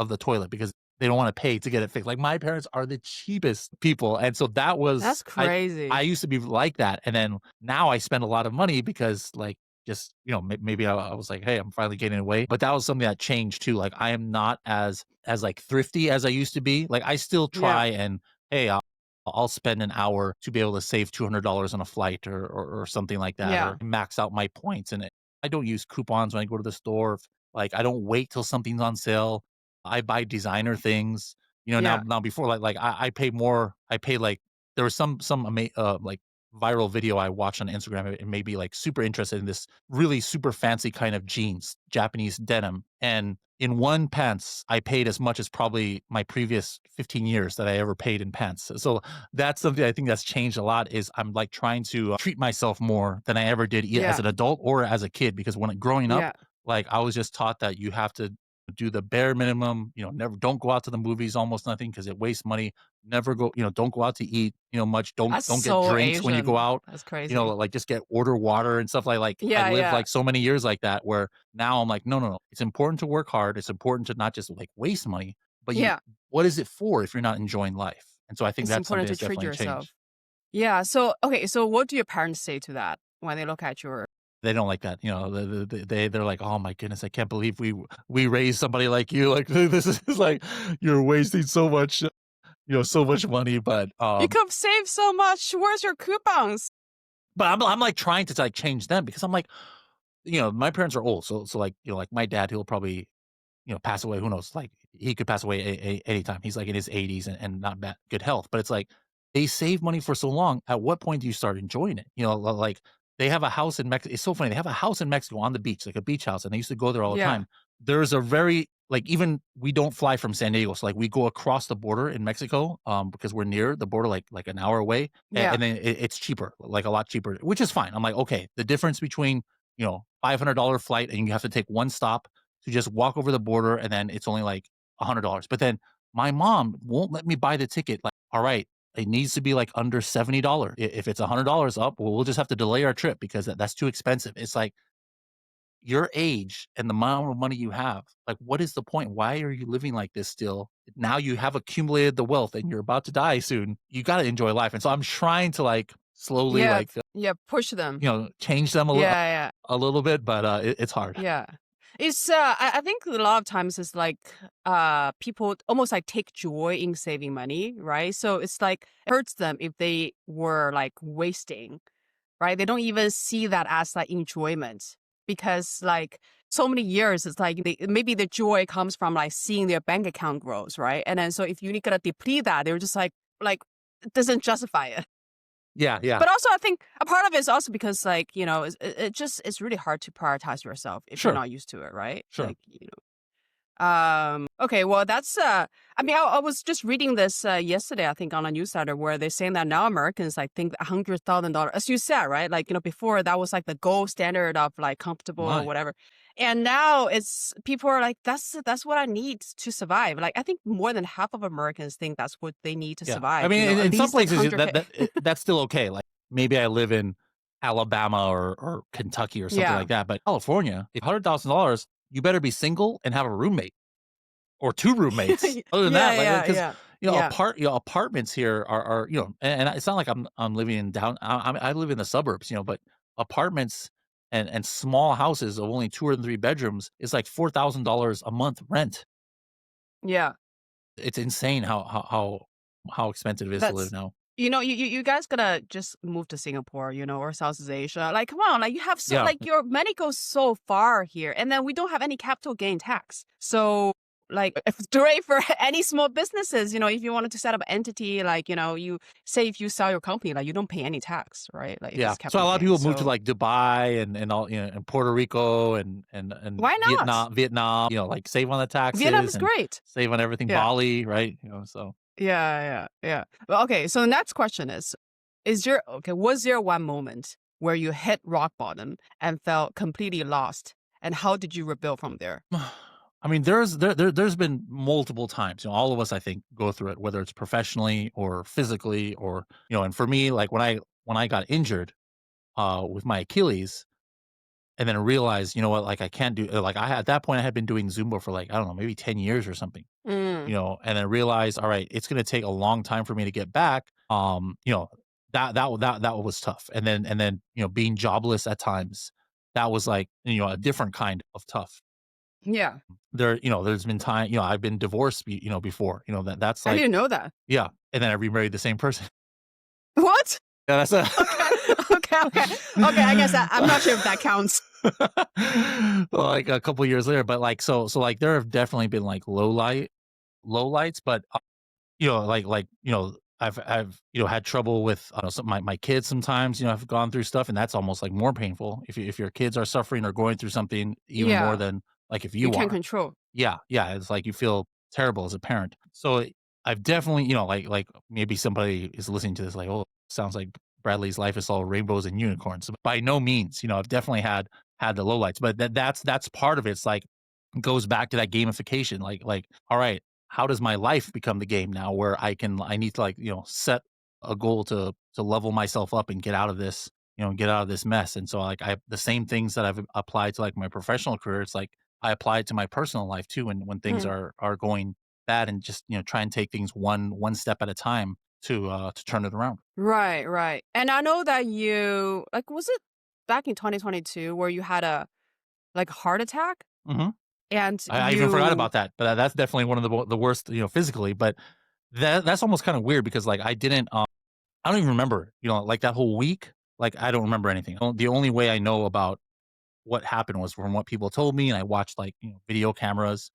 the toilet because they don't want to pay to get it fixed. Like my parents are the cheapest people. And so That's crazy. I used to be like that. And then now I spend a lot of money because like, just, maybe I was like, hey, I'm finally gaining away. But that was something that changed too. Like I am not as like thrifty as I used to be. Like I still try and, hey, I'll spend an hour to be able to save $200 on a flight or something like that, or max out my points. And I don't use coupons when I go to the store. Like I don't wait till something's on sale. I buy designer things. Now before like I pay more. I pay like there was some like viral video I watched on Instagram. It made me like super interested in this really super fancy kind of jeans, Japanese denim. And in one pants, I paid as much as probably my previous 15 years that I ever paid in pants. So that's something I think that's changed a lot is I'm like trying to treat myself more than I ever did as an adult or as a kid. Because when growing up, like I was just taught that you have to do the bare minimum, don't go out to the movies, almost nothing because it wastes money. Never go, don't go out to eat, much. Don't get drinks Asian. when you go out. That's crazy. Like just order water and stuff like I lived like so many years like that where now I'm like, no. It's important to work hard. It's important to not just like waste money, but what is it for if you're not enjoying life? And so I think it's that's important something to treat definitely yourself. changed. Yeah. So, okay. So what do your parents say to that when they look at your... They don't like that, they're like, oh my goodness, I can't believe we raised somebody like you. Like this is like, you're wasting so much, so much money, but you could save so much. Where's your coupons? But I'm like trying to like change them because I'm like, my parents are old. So like, like my dad, he'll probably, pass away. Who knows? Like he could pass away anytime. He's like in his 80s and not bad, good health. But it's like, they save money for so long. At what point do you start enjoying it? Like they have a house in Mexico. It's so funny. They have a house in Mexico on the beach, like a beach house. And they used to go there all the time. There's a very, like, even we don't fly from San Diego. So like we go across the border in Mexico because we're near the border, like an hour away. And then it's cheaper, like a lot cheaper, which is fine. I'm like, okay, the difference between, $500 flight and you have to take one stop to just walk over the border. And then it's only like $100. But then my mom won't let me buy the ticket. Like, all right, it needs to be like under $70. If it's $100 up, well, we'll just have to delay our trip because that's too expensive. It's like your age and the amount of money you have. Like, what is the point? Why are you living like this still? Now you have accumulated the wealth and you're about to die soon. You got to enjoy life. And so I'm trying to like slowly push them, change them a little bit, but it's hard. Yeah. It's I think a lot of times it's like people almost like take joy in saving money, right? So it's like it hurts them if they were like wasting, right? They don't even see that as like enjoyment because like so many years it's like maybe the joy comes from like seeing their bank account grows, right? And then so if you're gonna deplete that, they're just like it doesn't justify it. Yeah. But also, I think a part of it is also because, like, it's really hard to prioritize yourself if you're not used to it, right? Sure. Like, okay, well, that's, I mean, I was just reading this yesterday, I think, on a newsletter where they're saying that now Americans, like, think $100,000, as you said, right? Like, before that was like the gold standard of like comfortable or whatever. And now it's people are like, that's what I need to survive. Like, I think more than half of Americans think that's what they need to survive. I mean, in some places that's still okay. Like maybe I live in Alabama or Kentucky or something like that. But California, if $100,000, you better be single and have a roommate or two roommates. Other than that, apartments here are and it's not like I'm living in I live in the suburbs, but apartments and small houses of only 2 or 3 bedrooms is like $4,000 a month rent. Yeah, it's insane how expensive it is to live now. You guys gotta just move to Singapore, or Southeast Asia. Like, come on, like you have like your money goes so far here, and then we don't have any capital gain tax. So, like, it's great for any small businesses. If you wanted to set up an entity, like, you say if you sell your company, like you don't pay any tax, right? Like, so a lot of people move to like Dubai and all, and Puerto Rico and why not Vietnam, like save on the taxes. Vietnam is great. Save on everything. Bali, right? So. Yeah. Well, okay. So the next question was there one moment where you hit rock bottom and felt completely lost, and how did you rebuild from there? I mean, there's been multiple times, all of us, I think, go through it, whether it's professionally or physically or, and for me, like when I got injured, with my Achilles and then realized, what, like I can't do, like at that point I had been doing Zumba for like, I don't know, maybe 10 years or something, Mm. and then realized, all right, it's going to take a long time for me to get back. That was tough. And then, being jobless at times, that was like, a different kind of tough. Yeah. There's been time, I've been divorced, before, that's I like, didn't know that. yeah. And then I remarried the same person. What? Yeah, that's a Okay. Okay. Okay. I guess I'm not sure if that counts. like a couple years later, but like, so like there have definitely been like low lights, but I've had trouble with my kids sometimes, have gone through stuff, and that's almost like more painful if your kids are suffering or going through something even more Yeah. than like if You you can't are. control. Yeah, yeah, it's like you feel terrible as a parent. So I've definitely, like maybe somebody is listening to this like, oh, sounds like Bradley's life is all rainbows and unicorns. By no means, I've definitely had the lowlights, but that's part of it. It's like goes back to that gamification. Like, all right, how does my life become the game now where I need to like, set a goal to level myself up and get out of this, get out of this mess. And so like the same things that I've applied to like my professional career, it's like I apply it to my personal life too. And when things Mm. are going bad, and just, try and take things one step at a time to turn it around. Right. Right. And I know that was it back in 2022 where you had a like heart attack Hmm. and I even forgot you, about that, but that's definitely one of the worst, physically. But that's almost kind of weird because like I didn't, I don't even remember, like that whole week. Like I don't remember anything. The only way I know about what happened was from what people told me, and I watched like video cameras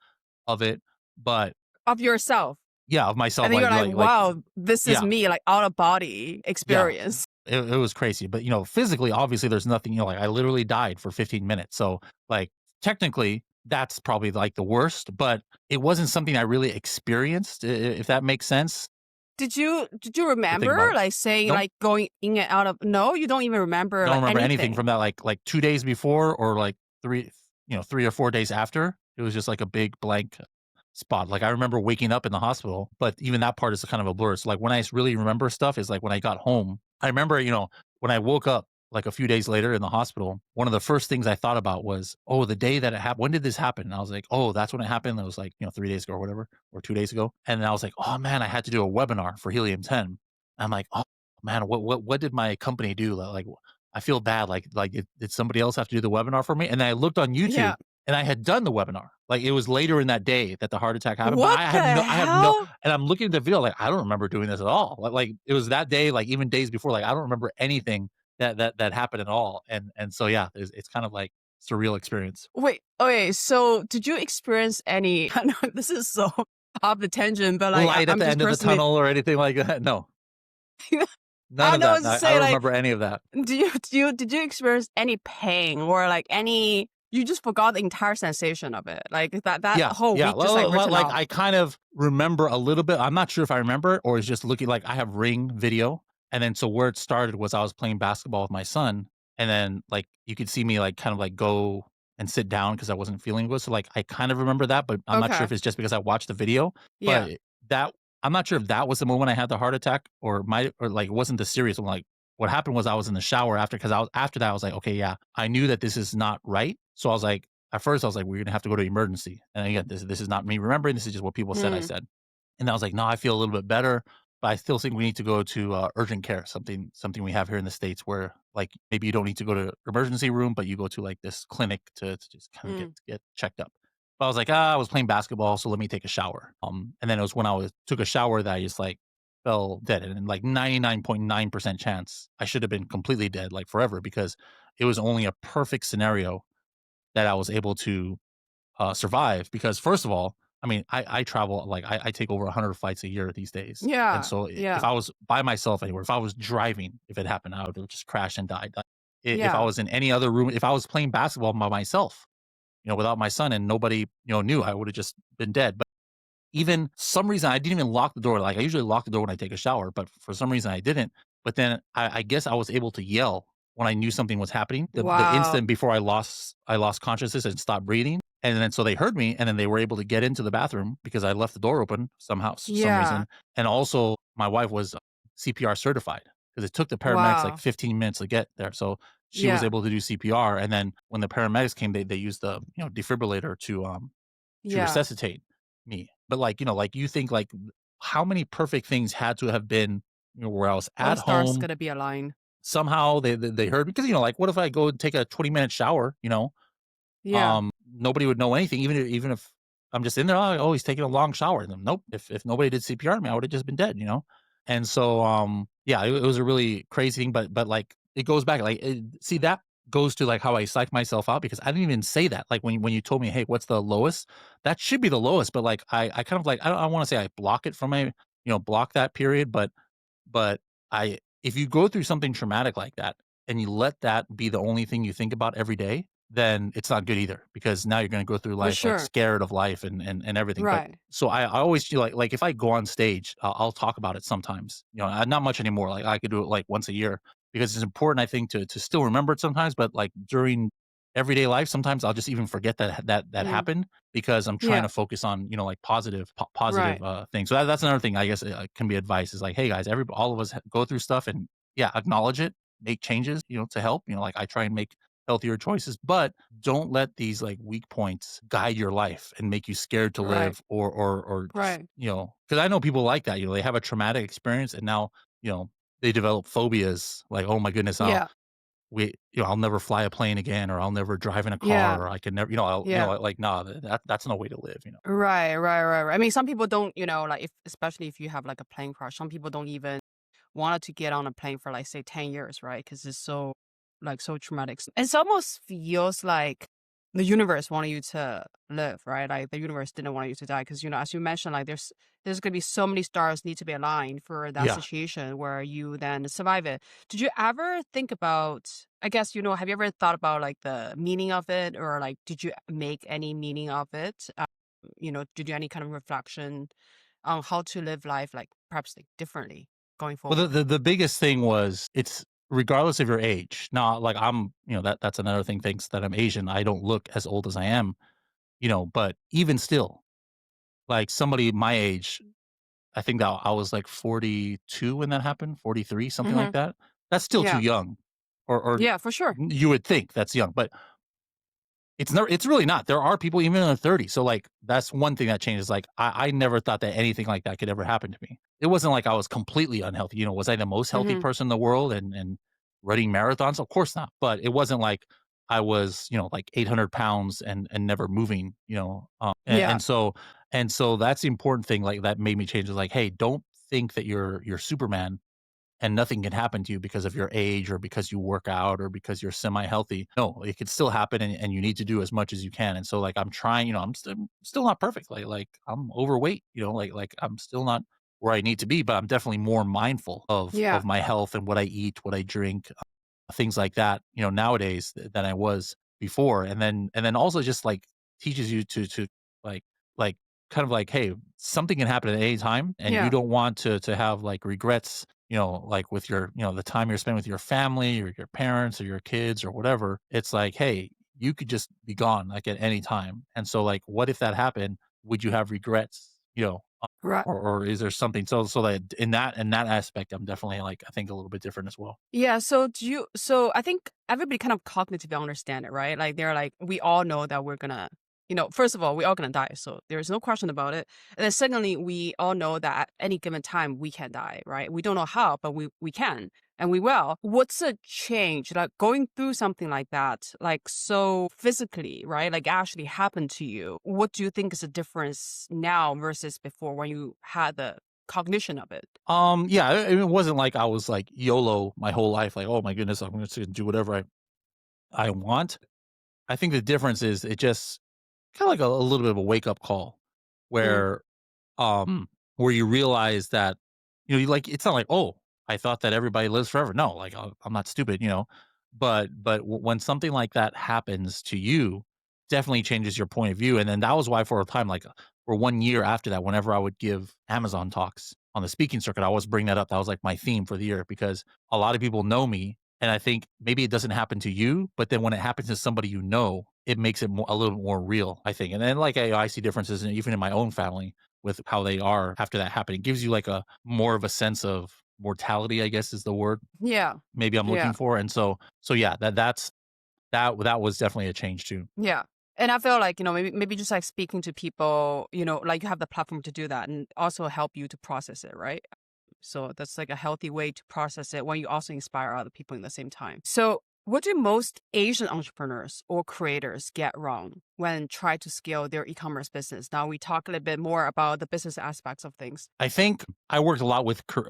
of it. But of yourself. yeah, of And myself, then you're like, like wow, this is yeah, me, like out of body yeah. experience. It was crazy, but physically, obviously, there's nothing. Like I literally died for 15 minutes. So like technically, that's probably like the worst. But it wasn't something I really experienced, if that makes sense Did you to think remember about. like saying Nope. like going in and out of, no, you don't even remember Don't like remember anything anything. from that, like 2 days before or like 3, 3 or 4 days after. It was just like a big blank spot. Like, I remember waking up in the hospital, but even that part is kind of a blur. So, like, when I really remember stuff is like when I got home. I remember, when I woke up like a few days later in the hospital, one of the first things I thought about was, "Oh, the day that it happened. When did this happen?" And I was like, "Oh, that's when it happened." It was like, 3 days ago or whatever, or 2 days ago. And then I was like, "Oh man, I had to do a webinar for Helium 10." I'm like, "Oh man, what did my company do?" Like, I feel bad. Like did somebody else have to do the webinar for me? And then I looked on YouTube, Yeah. and I had done the webinar. Like, it was later in that day that the heart attack happened, but What the I have no, hell? and I'm looking at the video, like, I don't remember doing this at all. Like it was that day, like even days before, like I don't remember anything that happened at all. And so yeah, it's kind of like surreal experience. Wait, okay, so did you experience any, I know this is so off the tangent, but like Light at I'm the just end of the personally, tunnel or anything like that? No, none I of know that. what to I say, don't like, remember any of that. did you experience any pain or like any, you just forgot the entire sensation of it? Like that Yeah, whole yeah. week just like written Like off. I kind of remember a little bit. I'm not sure if I remember it or it's just looking like I have Ring video. And then so where it started was I was playing basketball with my son, and then like you could see me like kind of like go and sit down because I wasn't feeling good. So like I kind of remember that, but I'm not sure Okay. if it's just because I watched the video. Yeah. But that I'm not sure if that was the moment I had the heart attack, or like it wasn't the serious one. Like what happened was I was in the shower after, because I was after that I was like, okay, yeah, I knew that this is not right. So I was like, at first, I was like, "We're gonna have to go to emergency." And again, this is not me remembering. This is just what people said I Hmm. said. And I was like, "No, I feel a little bit better, but I still think we need to go to urgent care. Something we have here in the States where like maybe you don't need to go to emergency room, but you go to like this clinic to just kind of Mm. get checked up." But I was like, I was playing basketball, so let me take a shower. And then it was when took a shower that I just like fell dead, and like 99.9% chance I should have been completely dead, like forever, because it was only a perfect scenario that I was able to survive. Because first of all, I mean, I travel, like I take over 100 flights a year these days. And Yeah. so if Yeah. I was by myself anywhere, if I was driving, if it happened, I would have just crashed and died. Like, if I Yeah. was in any other room, if I was playing basketball by myself, without my son and nobody, knew, I would have just been dead. But even some reason I didn't even lock the door. Like I usually lock the door when I take a shower, but for some reason I didn't. But then I guess I was able to yell when I knew something was happening. The Wow. instant before I lost consciousness and stopped breathing. And then so they heard me, and then they were able to get into the bathroom because I left the door open somehow, some Yeah. reason. And also, my wife was CPR certified because it took the paramedics like Wow. 15 minutes to get there. So she was Yeah. able to do CPR, and then when the paramedics came, they used the defibrillator to Yeah. resuscitate me. But like like you think like how many perfect things had to have been where I was All the at stars home. gotta be aligned. Somehow they heard because like what if I go and take a 20-minute shower, Yeah. nobody would know anything, even if I'm just in there. Oh, he's taking a long shower. And then, nope. If nobody did CPR on me, I would have just been dead. And so, yeah, it was a really crazy thing. But like, it goes back. Like, see, that goes to like how I psych myself out because I didn't even say that. Like when you told me, hey, what's the lowest? That should be the lowest. But like, I kind of like I don't want to say I block it from my block that period, but I if you go through something traumatic like that and you let that be the only thing you think about every day, then it's not good either because now you're gonna go through For life like sure. scared of life and everything. But Right. so I always feel like if I go on stage, I'll talk about it sometimes. Not much anymore. Like I could do it like once a year because it's important, I think, to still remember it sometimes. But like during everyday life, sometimes I'll just even forget that Mm. happened because I'm trying Yeah. to focus on like positive Right. things. So that's another thing I guess can be advice is like, hey guys, all of us go through stuff and yeah, acknowledge it, make changes, to help. Like I try and make healthier choices, but don't let these like weak points guide your life and make you scared to Right. live or just, Right. because I know people like that. They have a traumatic experience and now, they develop phobias like, oh my goodness, Yeah. I'll never fly a plane again, or I'll never drive in a car, Yeah. or I can never, Yeah. like, nah, that's no way to live. Right. I mean, some people don't, like if especially if you have like a plane crash, some people don't even wanted to get on a plane for like say 10 years, right? Because it's so like so traumatic. It almost feels like the universe wanted you to live, right? Like the universe didn't want you to die because as you mentioned, like there's gonna be so many stars need to be aligned for that Yeah. situation where you then survive it. Did you ever think about, I guess, have you ever thought about like the meaning of it, or like did you make any meaning of it? Did you do any kind of reflection on how to live life like perhaps like differently going Well, forward? the biggest thing was it's regardless of your age. Now, like I'm, that's another thing. Thanks that I'm Asian, I don't look as old as I am. But even still, like somebody my age, I think that I was like 42 when that happened, 43, something like Hmm. that. That's still too Yeah. young, or Yeah, for sure. you would think that's young, but it's really not. There are people even in their 30s. So like that's one thing that changes. Like I never thought that anything like that could ever happen to me. It wasn't like I was completely unhealthy. Was I the most healthy Hmm. person in the world and running marathons? Of course not. But it wasn't like I was, like 800 pounds and never moving, Yeah. and so that's the important thing. Like that made me change is like, hey, don't think that you're Superman and nothing can happen to you because of your age or because you work out or because you're semi-healthy. No, it could still happen and you need to do as much as you can. And so like I'm trying, I'm still not perfect. Like I'm overweight, like I'm still not where I need to be, but I'm definitely more mindful of Yeah. my health and what I eat, what I drink, things like that, nowadays than I was before. And then also just like teaches you to like like kind of like, hey, something can happen at any time and you Yeah. don't want to have like regrets, like with your, the time you're spending with your family or your parents or your kids or whatever. It's like, hey, you could just be gone like at any time. And so like what if that happened? Would you have regrets? Right. Or is there something so that in that aspect, I'm definitely like I think a little bit different as well. Yeah. So I think everybody kind of cognitively understand it, right? Like they're like, we all know that we're gonna, first of all, we all gonna die. So there's no question about it. And then secondly, we all know that at any given time we can die, right? We don't know how, but we can and we will. What's the change? Like going through something like that, like so physically, right? Like actually happened to you. What do you think is the difference now versus before when you had the cognition of it? Yeah, it wasn't like I was like YOLO my whole life, like, oh my goodness, I'm going to do whatever I want. I think the difference is it just kind of like a little bit of a wake up call Mm. where um where you realize that you like it's not like, oh, I thought that everybody lives forever. No, like I'm not stupid, but when something like that happens to you, definitely changes your point of view. And then that was why for a time, like for 1 year after that, whenever I would give Amazon talks on the speaking circuit, I always bring that up. That was like my theme for the year because a lot of people know me And I think maybe it doesn't happen to you, but then when it happens to somebody you know, it makes it a little bit more real, I think. And then like I see differences even in my own family with how they are after that happening. It gives you like a more of a sense of mortality, I guess is the word Yeah. maybe I'm Yeah. looking for. And so yeah, that was definitely a change too. Yeah. And I feel like, maybe just like speaking to people, like you have the platform to do that and also help you to process it, right? So that's like a healthy way to process it when you also inspire other people in the same time. So what do most Asian entrepreneurs or creators get wrong when try to scale their e-commerce business? Now we talk a little bit more about the business aspects of things. I think I worked a lot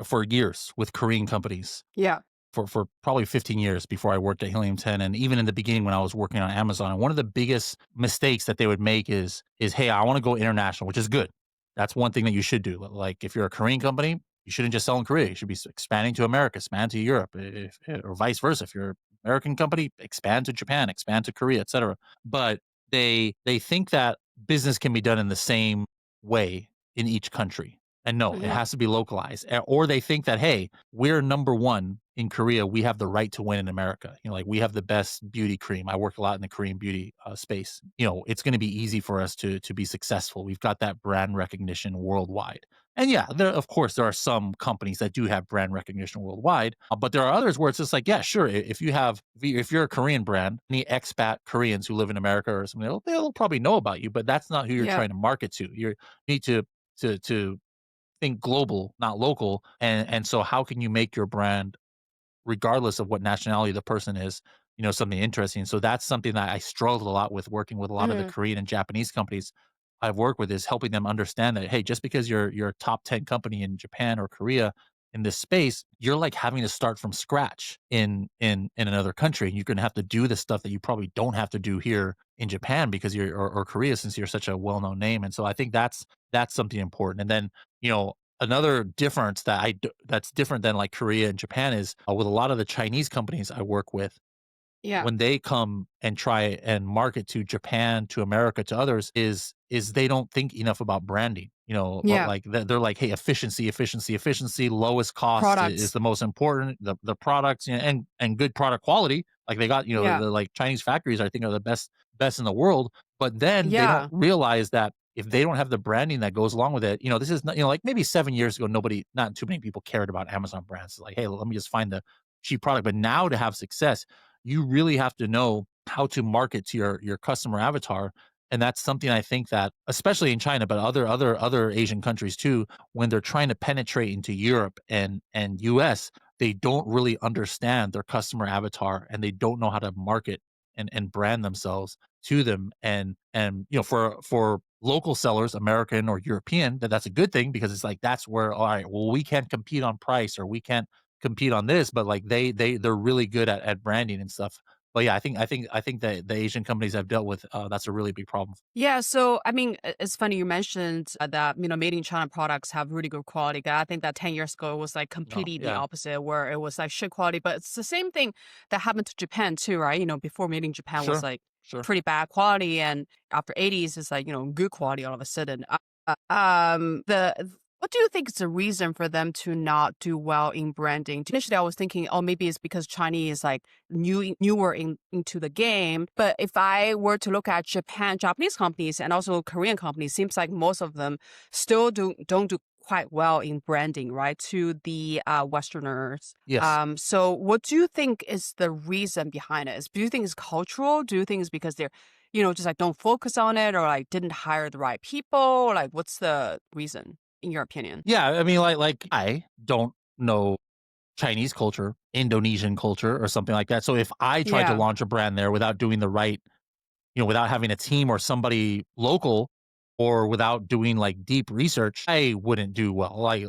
for years with Korean companies. Yeah. For probably 15 years before I worked at Helium 10, and even in the beginning when I was working on Amazon. And one of the biggest mistakes that they would make is hey, I want to go international, which is good. That's one thing that you should do. Like if you're a Korean company, you shouldn't just sell in Korea. You should be expanding to America, expand to Europe, or vice versa. If you're an American company, expand to Japan, expand to Korea, etc. But they think that business can be done in the same way in each country. And no, it Hmm. has to be localized. Or they think that, hey, we're number one in Korea. We have the right to win in America. Like we have the best beauty cream. I work a lot in the Korean beauty space. It's going to be easy for us to be successful. We've got that brand recognition worldwide. And yeah, of course, there are some companies that do have brand recognition worldwide, but there are others where it's just like, yeah, sure. If you're a Korean brand, any expat Koreans who live in America or something, they'll probably know about you, but that's not who you're Yeah. trying to market to. You need to think global, not local. And so how can you make your brand, regardless of what nationality the person is, something interesting? So that's something that I struggled a lot with working with a lot of the Hmm. Korean and Japanese companies I've worked with, is helping them understand that, hey, just because you're a top 10 company in Japan or Korea in this space, you're like having to start from scratch in another country. You're going to have to do the stuff that you probably don't have to do here in Japan because or Korea, since you're such a well-known name. And so I think that's something important. And then, another difference that's different than like Korea and Japan is with a lot of the Chinese companies I work with, Yeah. when they come and try and market to Japan, to America, to others, is they don't think enough about branding. Yeah. Like they're like, hey, efficiency, efficiency, efficiency, lowest cost is Products. the most important. The products, and good product quality. Like they got, Yeah. the like Chinese factories, I think, are the best in the world. But then they don't Yeah. realize that if they don't have the branding that goes along with it, this is not, like maybe 7 years ago, not too many people cared about Amazon brands. It's like, hey, let me just find the cheap product. But now to have success, you really have to know how to market to your customer avatar. And that's something I think that, especially in China, but other Asian countries too, when they're trying to penetrate into Europe and US, they don't really understand their customer avatar, and they don't know how to market and brand themselves to them. And for local sellers, American or European, that's a good thing, because it's like, that's where, all right, well, we can't compete on price, or we can't compete on this, but like they're really good at branding and stuff. But yeah, I think that the Asian companies I've dealt with, that's a really big problem. Yeah, so I mean, it's funny you mentioned that made in China products have really good quality. I think that 10 years ago it was like No, completely the yeah, opposite, where it was like shit quality. But it's the same thing that happened to Japan too, right? Before made in Japan was sure, like sure. pretty bad quality, and after 80s it's like good quality all of a sudden. The what do you think is the reason for them to not do well in branding? Initially, I was thinking, oh, maybe it's because Chinese like newer into the game. But if I were to look at Japanese companies and also Korean companies, seems like most of them still don't do quite well in branding, right? To the Westerners. Yes. So what do you think is the reason behind it? Do you think it's cultural? Do you think it's because they're just like don't focus on it, or like didn't hire the right people? Like, what's the reason, in your opinion? Yeah, I mean, like I don't know Chinese culture, Indonesian culture, or something like that. So if I tried to Yeah. launch a brand there without doing the right, without having a team or somebody local, or without doing like deep research, I wouldn't do well. Like,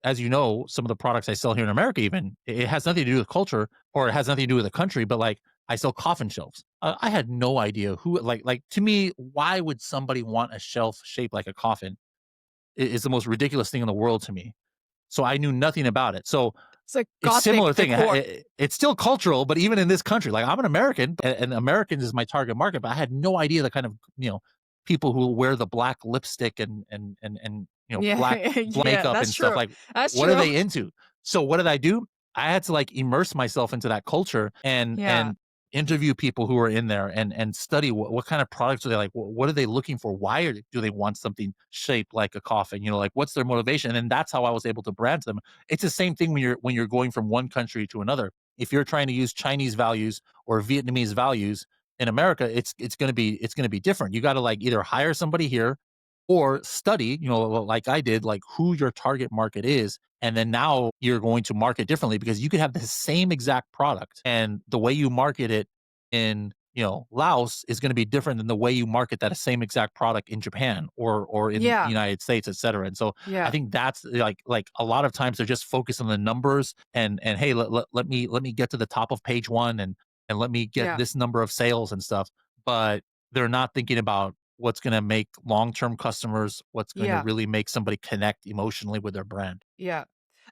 as you know, some of the products I sell here in America, even, it has nothing to do with culture, or it has nothing to do with the country, but like I sell coffin shelves. I had no idea who, like to me, why would somebody want a shelf shaped like a coffin? Is the most ridiculous thing in the world to me. So I knew nothing about it. So It's like it's gothic similar thing. decor. It's still cultural, but even in this country, like I'm an American, and Americans is my target market, but I had no idea the kind of, people who wear the black lipstick and Yeah. black Yeah, makeup that's and stuff. true. Like, That's what are true. they into? So what did I do? I had to like immerse myself into that culture and Yeah. interview people who are in there and study what kind of products are they like, what are they looking for, why do they want something shaped like a coffin, like what's their motivation, and then that's how I was able to brand them. It's the same thing when you're going from one country to another. If you're trying to use Chinese values or Vietnamese values in America, it's going to be different. You got to like either hire somebody here or study, like I did, like who your target market is. And then now you're going to market differently because you could have the same exact product and the way you market it in, Laos is going to be different than the way you market that same exact product in Japan or in the Yeah. United States, et cetera. And so I Yeah. think that's like a lot of times they're just focused on the numbers and hey, let me get to the top of page one and let me get Yeah. this number of sales and stuff. But they're not thinking about what's gonna make long-term customers, what's going to Yeah. really make somebody connect emotionally with their brand. Yeah.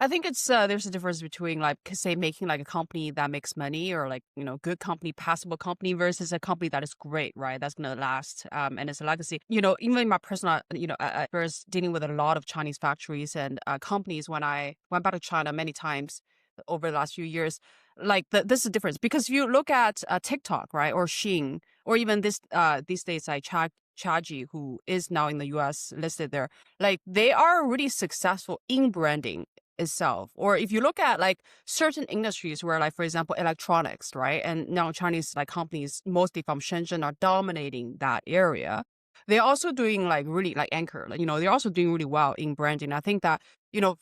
I think it's there's a difference between like say making like a company that makes money or like, good company, passable company versus a company that is great, right? That's gonna last and it's a legacy. Even in my personal, I was dealing with a lot of Chinese factories and companies when I went back to China many times over the last few years. Like this is the difference because if you look at TikTok, right, or Shein, or even this these days like Chaji, who is now in the US listed there, like they are really successful in branding itself. Or if you look at like certain industries where like, for example, electronics, right? And now Chinese like companies, mostly from Shenzhen, are dominating that area. They're also doing like really like Anchor, like, they're also doing really well in branding. I think that,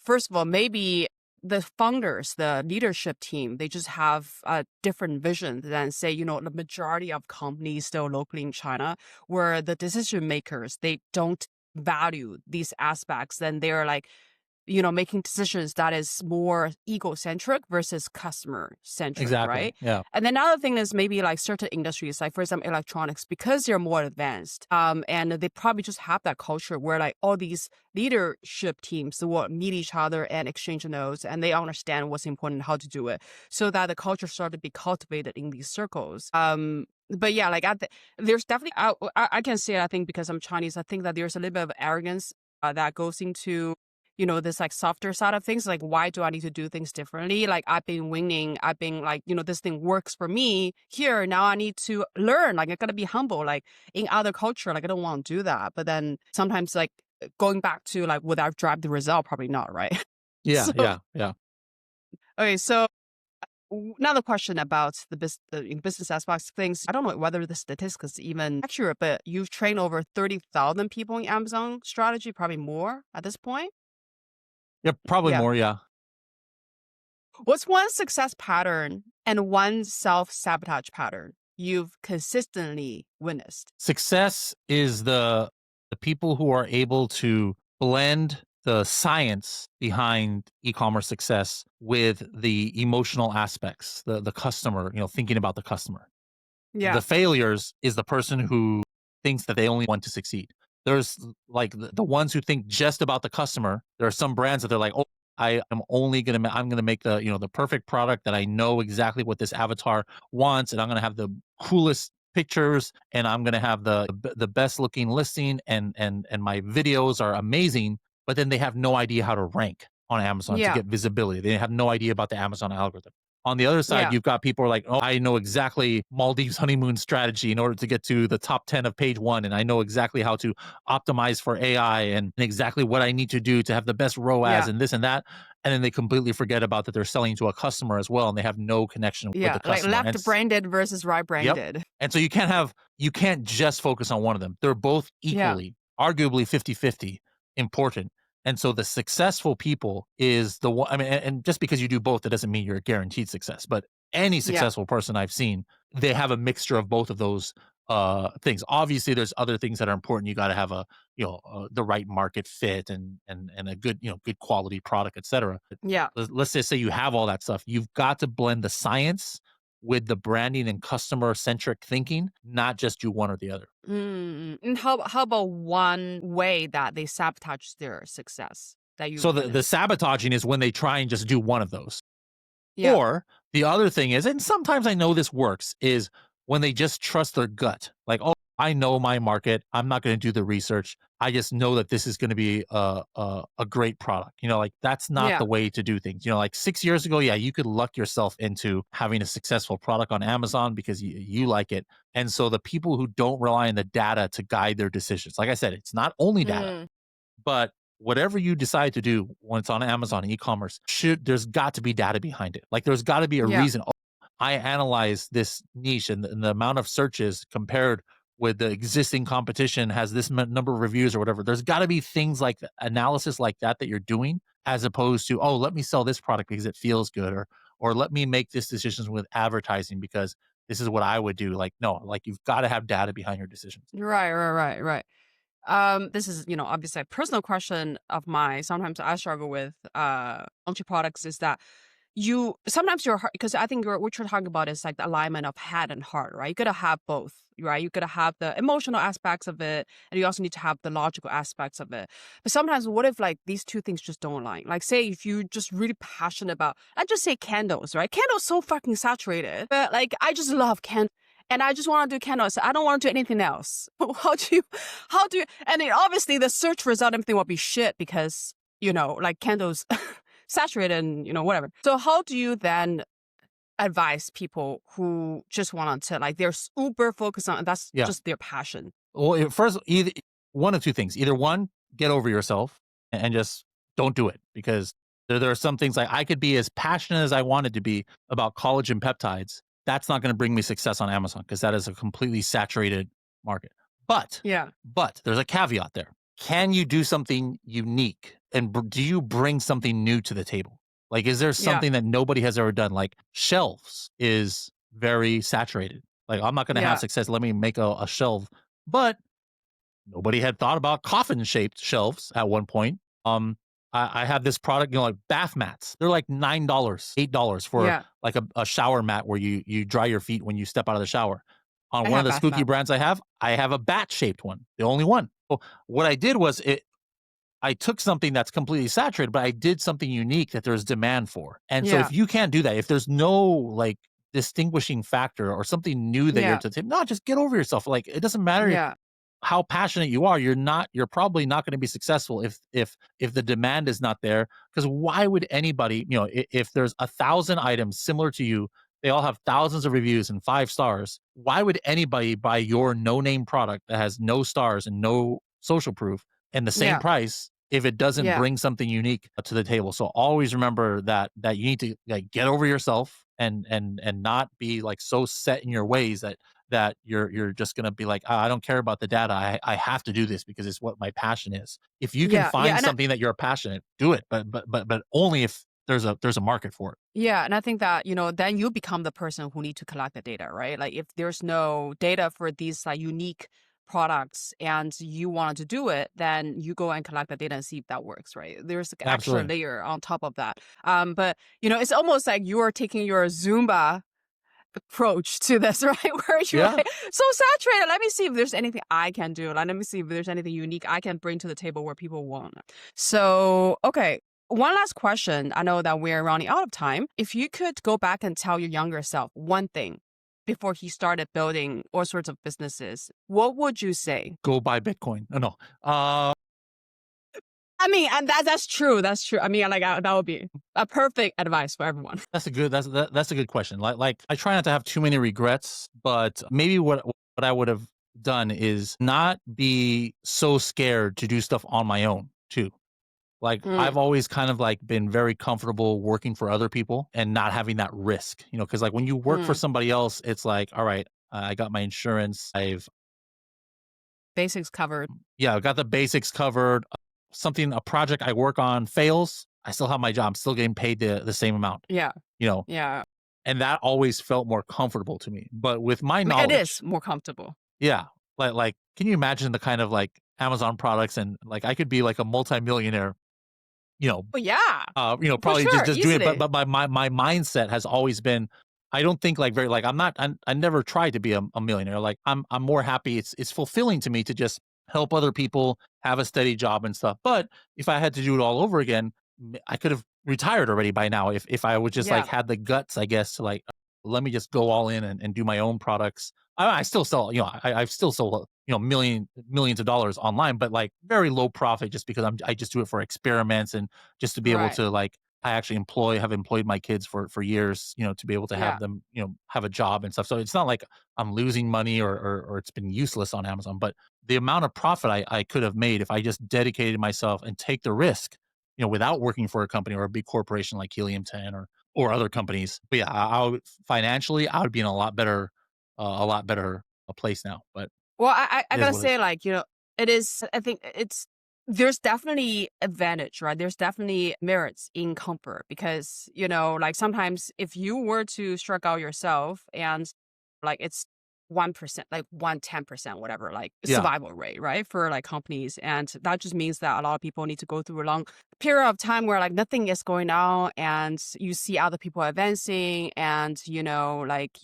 first of all, maybe the founders, the leadership team, they just have a different vision than say, the majority of companies still locally in China, where the decision makers, they don't value these aspects. Then they're like, making decisions that is more egocentric versus customer centric, Exactly. right? Yeah. And then another thing is maybe like certain industries, like for example, electronics, because they're more advanced, and they probably just have that culture where like all these leadership teams will meet each other and exchange notes, and they understand what's important and how to do it, so that the culture started to be cultivated in these circles. But yeah, like there's definitely I can say it, I think because I'm Chinese, I think that there's a little bit of arrogance that goes into this like softer side of things. Like, why do I need to do things differently? Like, I've been winning. I've been like, this thing works for me here. Now I need to learn. Like, I gotta be humble. Like in other culture, like I don't want to do that. But then sometimes like going back to like, would I drive the result? Probably not, right? Yeah. So, Yeah. Yeah. okay. So another question about the business aspects of things. I don't know whether the statistics is even accurate, but you've trained over 30,000 people in Amazon strategy, probably more at this point. Yeah. Probably Yeah. more. Yeah. What's one success pattern and one self-sabotage pattern you've consistently witnessed? Success is the people who are able to blend the science behind e-commerce success with the emotional aspects, the customer, thinking about the customer. Yeah. The failures is the person who thinks that they only want to succeed. There's like the ones who think just about the customer. There are some brands that they're like, oh, I'm gonna make the perfect product that I know exactly what this avatar wants, and I'm gonna have the coolest pictures, and I'm gonna have the best looking listing, and my videos are amazing. But then they have no idea how to rank on Amazon to Yeah. get visibility. They have no idea about the Amazon algorithm. On the other side, Yeah. you've got people who are like, oh, I know exactly Maldives honeymoon strategy in order to get to the top 10 of page one. And I know exactly how to optimize for AI and exactly what I need to do to have the best ROAS Yeah. and this and that. And then they completely forget about that they're selling to a customer as well. And they have no connection with Yeah. the Like customer. left branded versus right Yep. branded. And so you can't just focus on one of them. They're both Yeah. equally, arguably 50-50 important. And so the successful people is the one, I mean, and just because you do both, that doesn't mean you're a guaranteed success, but any Yeah. successful person I've seen, they have a mixture of both of those things. Obviously there's other things that are important. You got to have the right market fit and a good, good quality product, etc. Yeah. Let's just say you have all that stuff. You've got to blend the science with the branding and customer centric thinking, not just do one or the other. And how about one way that they sabotage their success that So you've the witnessed? sabotaging is when they try and just do one of those. Yeah. Or the other thing is, and sometimes I know this works, is when they just trust their gut. Like, oh, I know my market. I'm not going to do the research. I just know that this is going to be a great product. Like that's not Yeah. the way to do things. Like 6 years ago, yeah, you could luck yourself into having a successful product on Amazon because you like it. And so the people who don't rely on the data to guide their decisions, like I said, it's not only data, Mm. but whatever you decide to do when it's on Amazon e-commerce, there's got to be data behind it. Like there's got to be a Yeah. reason. Oh, I analyze this niche and the amount of searches compared with the existing competition has this number of reviews or whatever. There's got to be things like analysis like that you're doing, as opposed to, oh, let me sell this product because it feels good, or let me make this decisions with advertising because this is what I would do. Like, no, like you've got to have data behind your decisions. Right. This is, obviously a personal question of mine. Sometimes I struggle with launching products is that sometimes your heart, because I think what you're talking about is like the alignment of head and heart, right? You gotta have both, right? You gotta have the emotional aspects of it, and you also need to have the logical aspects of it. But sometimes, what if like these two things just don't align? Like, say if you're just really passionate about, let's just say candles, right? Candles so fucking saturated, but like I just love candles. And I just want to do candles. I don't want to do anything else. How do you, and then obviously the search result, everything will be shit because, like candles saturated and, whatever. So how do you then advise people who just want to, like, they're super focused on, that's Yeah. just their passion? Well, first, either one of two things. Either one, get over yourself and just don't do it, because there are some things like I could be as passionate as I wanted to be about collagen peptides. That's not going to bring me success on Amazon because that is a completely saturated market. But Yeah. there's a caveat there. Can you do something unique? And do you bring something new to the table? Like, is there something that nobody has ever done? Like shelves is very saturated. Like, I'm not going to Yeah. have success. Let me make a shelf. But nobody had thought about coffin-shaped shelves at one point. I have this product, like bath mats. They're like $9, $8 for Yeah. like a shower mat where you dry your feet when you step out of the shower. On I one of have the bath spooky mat. brands I have a bat-shaped one, the only one. So what I did was I took something that's completely saturated, but I did something unique that there's demand for. And so Yeah. if you can't do that, if there's no like distinguishing factor or something new that you're Yeah. to take, no, just get over yourself. Like, it doesn't matter Yeah. how passionate you are. You're probably not going to be successful if the demand is not there. Because why would anybody, if there's 1,000 items similar to you, they all have thousands of reviews and 5 stars, why would anybody buy your no-name product that has no stars and no social proof and the same Yeah. price if it doesn't Yeah. bring something unique to the table? So always remember that you need to like get over yourself and not be like so set in your ways that you're just going to be like, "Oh, I don't care about the data. I have to do this because it's what my passion is." If you can Yeah. find And something that you're passionate, do it, but only if there's a market for it. yeah, and I think that, then you become the person who need to collect the data, right? Like if there's no data for these like unique products and you wanted to do it, then you go and collect the data and see if that works, right? There's like an extra Absolutely. layer on top of that. But it's almost like you are taking your Zumba approach to this, right? Where you're Yeah. like, so saturated. Let me see if there's anything I can do. Like, let me see if there's anything unique I can bring to the table where people want. So, okay. One last question. I know that we're running out of time. If you could go back and tell your younger self one thing before he started building all sorts of businesses, what would you say? Go buy Bitcoin. No. I mean, and that's true. That's true. I mean, like that would be a perfect advice for everyone. That's a good question. Like I try not to have too many regrets, but maybe what I would have done is not be so scared to do stuff on my own too. Like I've always kind of like been very comfortable working for other people and not having that risk, because like when you work for somebody else, it's like, all right, I got my insurance. Basics covered. I've got the basics covered. A project I work on fails, I still have my job. I'm still getting paid the same amount. Yeah. Yeah. And that always felt more comfortable to me. But with my knowledge, it is more comfortable. Yeah. Like, can you imagine the kind of like Amazon products and like I could be like a multimillionaire, But yeah. Probably sure, just doing it. easily. But my mindset has always been, I don't think like very like I never tried to be a millionaire. Like I'm more happy. It's fulfilling to me to just help other people have a steady job and stuff. But if I had to do it all over again, I could have retired already by now if I would just like had the guts, I guess, to like let me just go all in and do my own products. I still sell, I've still sold, millions of dollars online, but like very low profit just because I just do it for experiments and just to be able Right. to like, I actually have employed my kids for years, to be able to Yeah. have them, have a job and stuff. So it's not like I'm losing money or it's been useless on Amazon, but the amount of profit I could have made if I just dedicated myself and take the risk, without working for a company or a big corporation like Helium 10 or other companies. But yeah, I would financially, I would be in a lot better a place now. But Well, I it is gotta what it is. say, like, it is, I think there's definitely advantage, right? There's definitely merits in comfort because, like sometimes if you were to strike out yourself and like it's 1%, like 110%, whatever, like Yeah, survival rate, right? For like companies. And that just means that a lot of people need to go through a long period of time where like nothing is going on and you see other people advancing and, like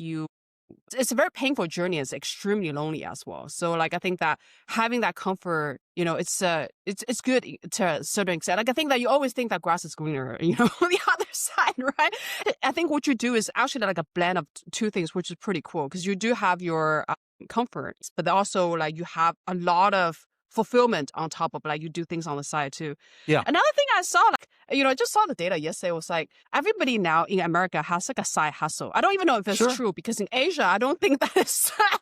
it's a very painful journey. It's extremely lonely as well. So like I think that having that comfort, it's good to a certain extent. Like I think that you always think that grass is greener, on the other side, right? I think what you do is actually like a blend of two things, which is pretty cool because you do have your comforts, but also like you have a lot of fulfillment on top of like you do things on the side too. yeah, Another thing I saw, like, I just saw the data yesterday was like everybody now in America has like a side hustle. I don't even know if it's sure. true because in Asia, I don't think that is, I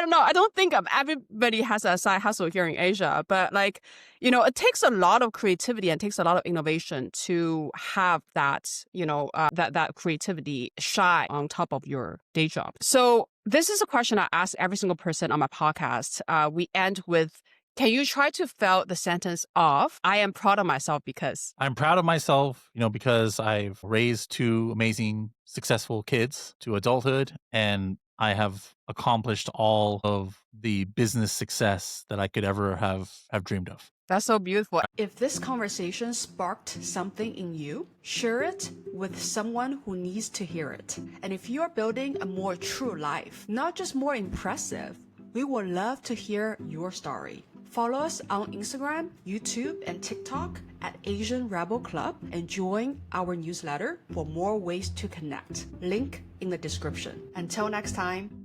don't know. I don't think everybody has a side hustle here in Asia, but like, it takes a lot of creativity and takes a lot of innovation to have that, that creativity shine on top of your day job. So this is a question I ask every single person on my podcast. We end with, can you try to fill the sentence of, I am proud of myself because? I'm proud of myself, because I've raised two amazing, successful kids to adulthood, and I have accomplished all of the business success that I could ever have dreamed of. That's so beautiful. If this conversation sparked something in you, share it with someone who needs to hear it. And if you're building a more true life, not just more impressive, we would love to hear your story. Follow us on Instagram, YouTube, and TikTok at Asian Rebel Club and join our newsletter for more ways to connect. Link in the description. Until next time.